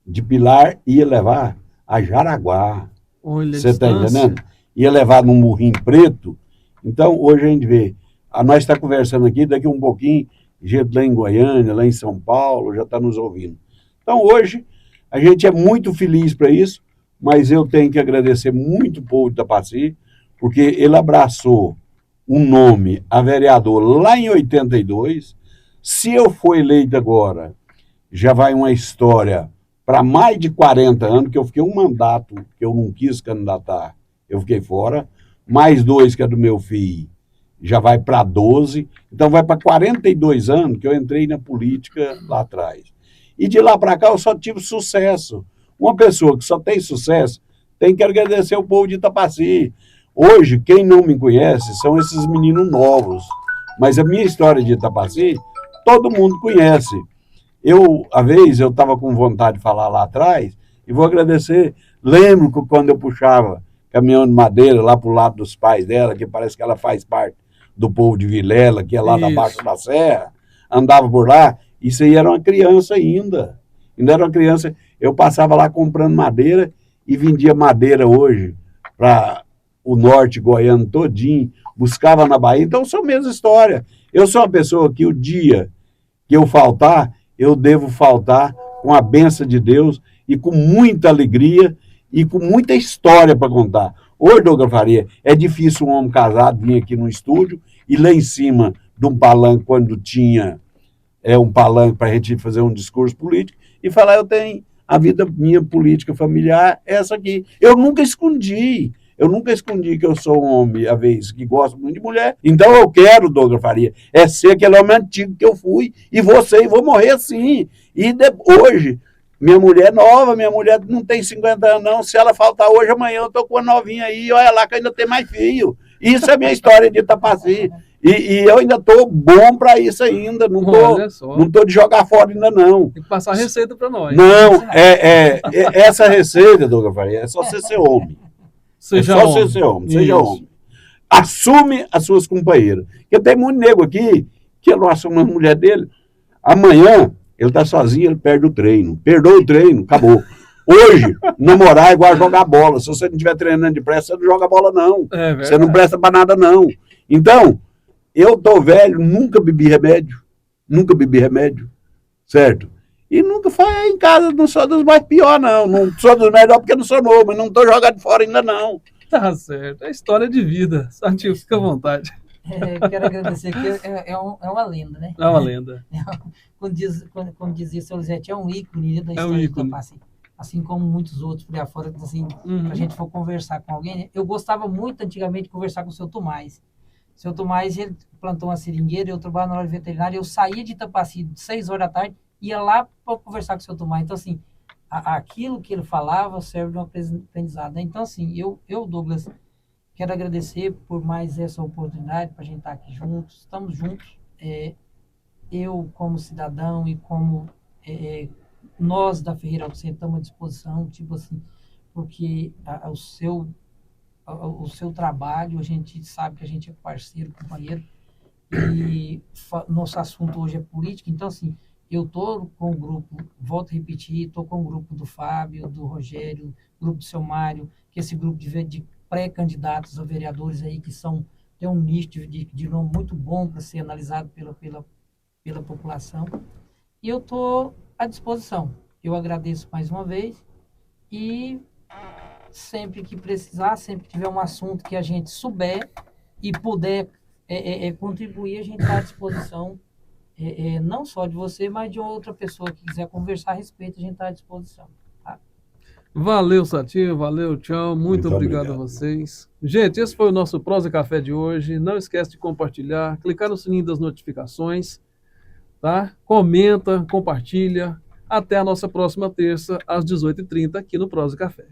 de Pilar, ia levar a Jaraguá. Você está entendendo? Ia levar num burrinho preto. Então, hoje a gente vê, nós estamos conversando aqui, daqui um pouquinho, gente lá em Goiânia, lá em São Paulo, já está nos ouvindo. Então, hoje, a gente é muito feliz para isso, mas eu tenho que agradecer muito o povo de Itapaci, porque ele abraçou um nome a vereador lá em 82. Se eu for eleito agora, já vai uma história para mais de 40 anos, que eu fiquei um mandato que eu não quis candidatar, eu fiquei fora, mais 2 que é do meu filho, já vai para 12, então vai para 42 anos que eu entrei na política lá atrás. E de lá para cá eu só tive sucesso. Uma pessoa que só tem sucesso tem que agradecer o povo de Itapaci. Hoje, quem não me conhece são esses meninos novos, mas a minha história de Itapaci, todo mundo conhece. Às vezes, eu estava com vontade de falar lá atrás, e vou agradecer. Lembro que quando eu puxava caminhão de madeira lá para o lado dos pais dela, que parece que ela faz parte do povo de Vilela, que é lá da Baixa da Serra, andava por lá, isso aí era uma criança ainda era uma criança. Eu passava lá comprando madeira e vendia madeira hoje para o norte goiano todinho, buscava na Bahia. Então, são a mesma história. Eu sou uma pessoa que o dia que eu faltar, eu devo faltar com a bênção de Deus e com muita alegria e com muita história para contar. Hoje, Douglas Faria, é difícil um homem casado vir aqui no estúdio e lá em cima de um palanque quando tinha um palanque para a gente fazer um discurso político e falar, eu tenho a vida minha política familiar, essa aqui. Eu nunca escondi que eu sou um homem, às vezes, que gosto muito de mulher. Então eu quero, Douglas Faria, ser aquele homem antigo que eu fui, e vou morrer assim. E hoje, minha mulher é nova, minha mulher não tem 50 anos, não. Se ela faltar hoje, amanhã eu tô com uma novinha aí, olha lá que ainda tem mais filho. Isso é a minha história de Itapaci. E eu ainda tô bom para isso ainda, não tô de jogar fora ainda não. Tem que passar a receita para nós. Não, essa receita, Douglas Faria, é só você ser homem. Seja homem. Assume as suas companheiras. Porque tem muito nego aqui que não assume a mulher dele. Amanhã, ele tá sozinho, ele perde o treino. Perdoa o treino, acabou. Hoje, namorar é igual jogar bola. Se você não estiver treinando depressa, você não joga bola, não. Você não presta para nada, não. Então, eu tô velho, nunca bebi remédio, certo? E nunca foi em casa, não sou dos mais pior, não. Não sou dos melhores porque não sou novo, mas não tô jogando fora ainda, não. Tá certo, é história de vida. Sartinho, fica à vontade. Quero agradecer, que é uma lenda, né? É uma lenda. Como dizia o seu Lisete, é um ícone da história de Itapaci. Assim como muitos outros por aí afora, assim, se a gente for conversar com alguém, né? Eu gostava muito antigamente de conversar com o seu Tomás. O seu Tomás, ele plantou uma seringueira, eu trabalhava na hora veterinária, eu saía de Itapaci 6 horas da tarde, ia lá para conversar com o seu Tomás. Então, assim, aquilo que ele falava serve de um aprendizado, né? Então, assim, eu, Douglas, quero agradecer por mais essa oportunidade para a gente estar aqui juntos. Estamos juntos. Eu, como cidadão e como nós da Ferreira Alcântara estamos à disposição, tipo assim, porque o seu trabalho, a gente sabe que a gente é parceiro, companheiro, e nosso assunto hoje é política. Então, assim, eu estou com o grupo, volto a repetir, estou com o grupo do Fábio, do Rogério, grupo do seu Mário, que é esse grupo de pré-candidatos a vereadores aí, que tem um nicho de nome muito bom para ser analisado pela população. E eu estou à disposição. Eu agradeço mais uma vez e sempre que precisar, sempre que tiver um assunto que a gente souber e puder contribuir, a gente está à disposição, não só de você, mas de outra pessoa que quiser conversar a respeito, a gente está à disposição. Tá? Valeu, Sartinho, valeu, tchau, muito obrigado a vocês. Gente, esse foi o nosso Prosa Café de hoje. Não esquece de compartilhar, clicar no sininho das notificações, tá? Comenta, compartilha. Até a nossa próxima terça, às 18h30, aqui no Prosa Café.